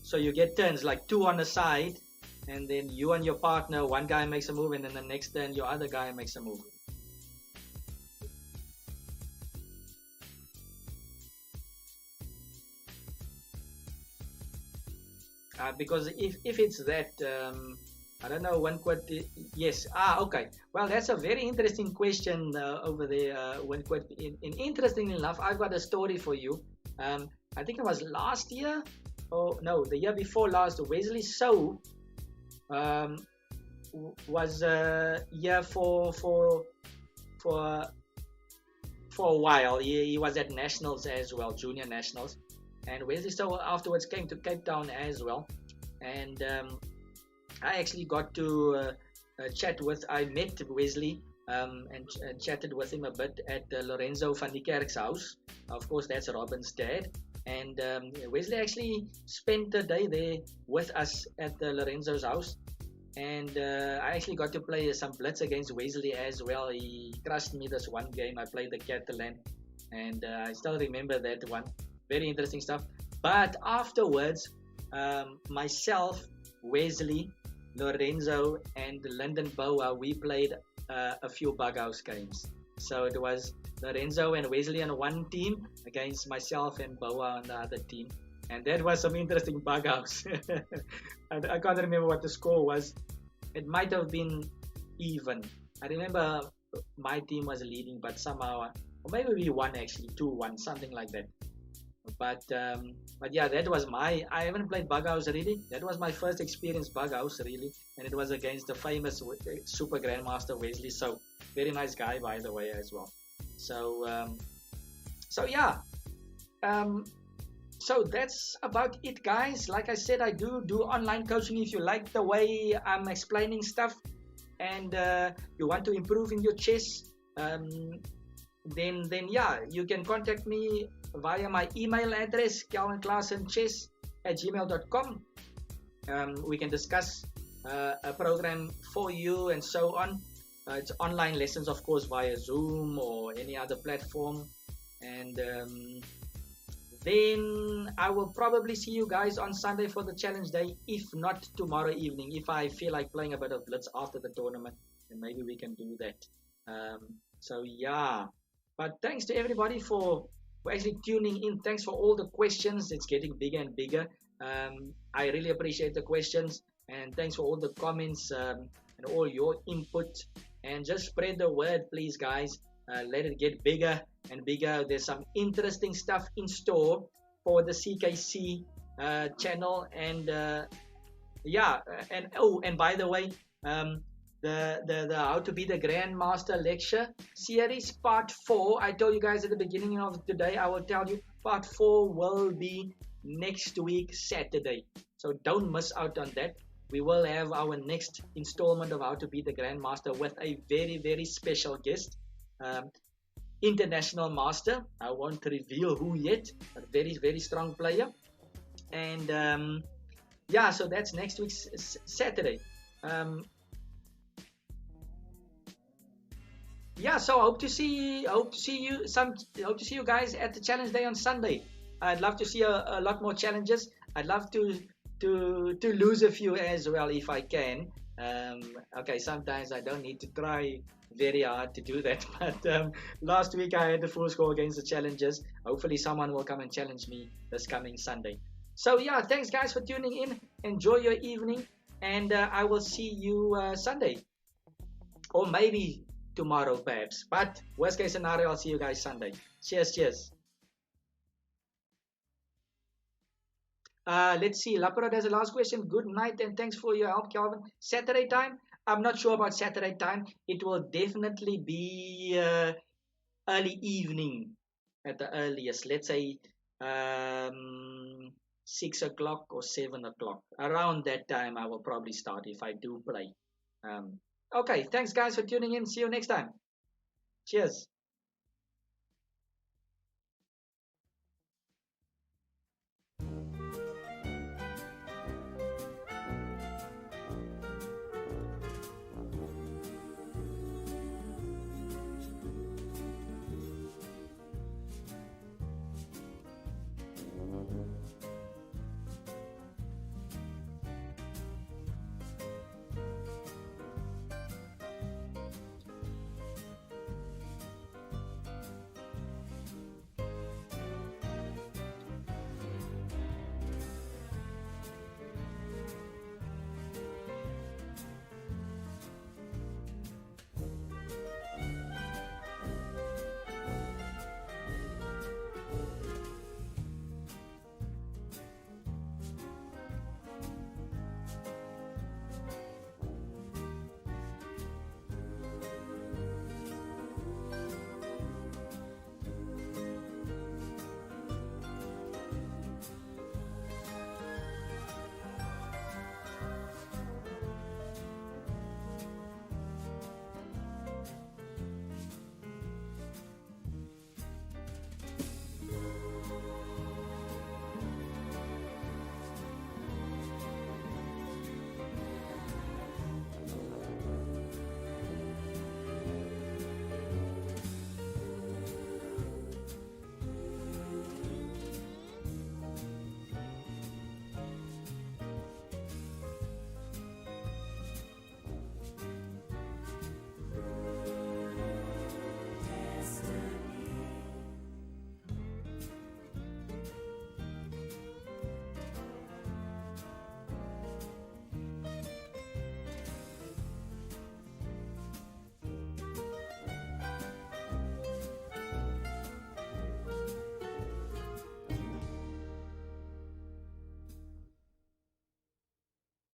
So you get turns like 2 on the side, and then you and your partner, one guy makes a move, and then the next turn your other guy makes a move. Because if it's that, I don't know, one quote. Yes. Okay. Well, that's a very interesting question over there. One quote. Interestingly enough, I've got a story for you. I think it was last year, or no, the year before last. Wesley So was here for a while. He was at nationals as well, junior nationals. And Wesley So afterwards came to Cape Town as well, and I actually got to chat with. I met Wesley and chatted with him a bit at Lorenzo van die Kerk's house. Of course, that's Robin's dad. And Wesley actually spent the day there with us at Lorenzo's house. And I actually got to play some blitz against Wesley as well. He crushed me this one game. I played the Catalan, and I still remember that one. Very interesting stuff. But afterwards, myself, Wesley, Lorenzo, and Lyndon Boa, we played a few Bughouse games. So it was Lorenzo and Wesley on one team against myself and Boa on the other team. And that was some interesting Bughouse. I can't remember what the score was. It might have been even. I remember my team was leading, but somehow, or maybe we won actually, 2-1, something like that. But yeah, that was I haven't played Bughouse really. That was my first experience Bughouse really, and it was against the famous Super Grandmaster Wesley So. Very nice guy, by the way, as well. So yeah, so that's about it, guys. Like I said, I do online coaching. If you like the way I'm explaining stuff, and you want to improve in your chess, then yeah, you can contact me via my email address, kelvinklaasenchess@gmail.com. We can discuss a program for you and so on. It's online lessons, of course, via Zoom or any other platform. And then I will probably see you guys on Sunday for the challenge day, if not tomorrow evening. If I feel like playing a bit of blitz after the tournament, then maybe we can do that. So yeah, but thanks to everybody for for actually tuning in. Thanks for all the questions. It's getting bigger and bigger. I really appreciate the questions, and thanks for all the comments and all your input. And just spread the word, please, guys. Let it get bigger and bigger. There's some interesting stuff in store for the CKC channel, and yeah, and oh, and by the way, the how to be the grandmaster lecture series part 4, I told you guys at the beginning of today, I will tell you part 4 will be next week Saturday, so don't miss out on that. We will have our next installment of how to be the grandmaster with a very special guest, um, international master. I won't reveal who yet, but very strong player. And yeah, so that's next week's Saturday. um, yeah, so hope to see you guys at the challenge day on Sunday. I'd love to see a lot more challenges. I'd love to lose a few as well if I can. Okay, sometimes I don't need to try very hard to do that, but last week I had the full score against the challenges. Hopefully someone will come and challenge me this coming Sunday. So yeah, thanks guys for tuning in. Enjoy your evening, and I will see you Sunday, or maybe tomorrow perhaps. But worst case scenario, I'll see you guys Sunday. Cheers. Let's see. Lapro has a last question. Good night and thanks for your help, Calvin. Saturday time? I'm not sure about Saturday time. It will definitely be early evening at the earliest. Let's say 6 o'clock or 7 o'clock. Around that time, I will probably start if I do play. Okay, thanks guys for tuning in. See you next time. Cheers.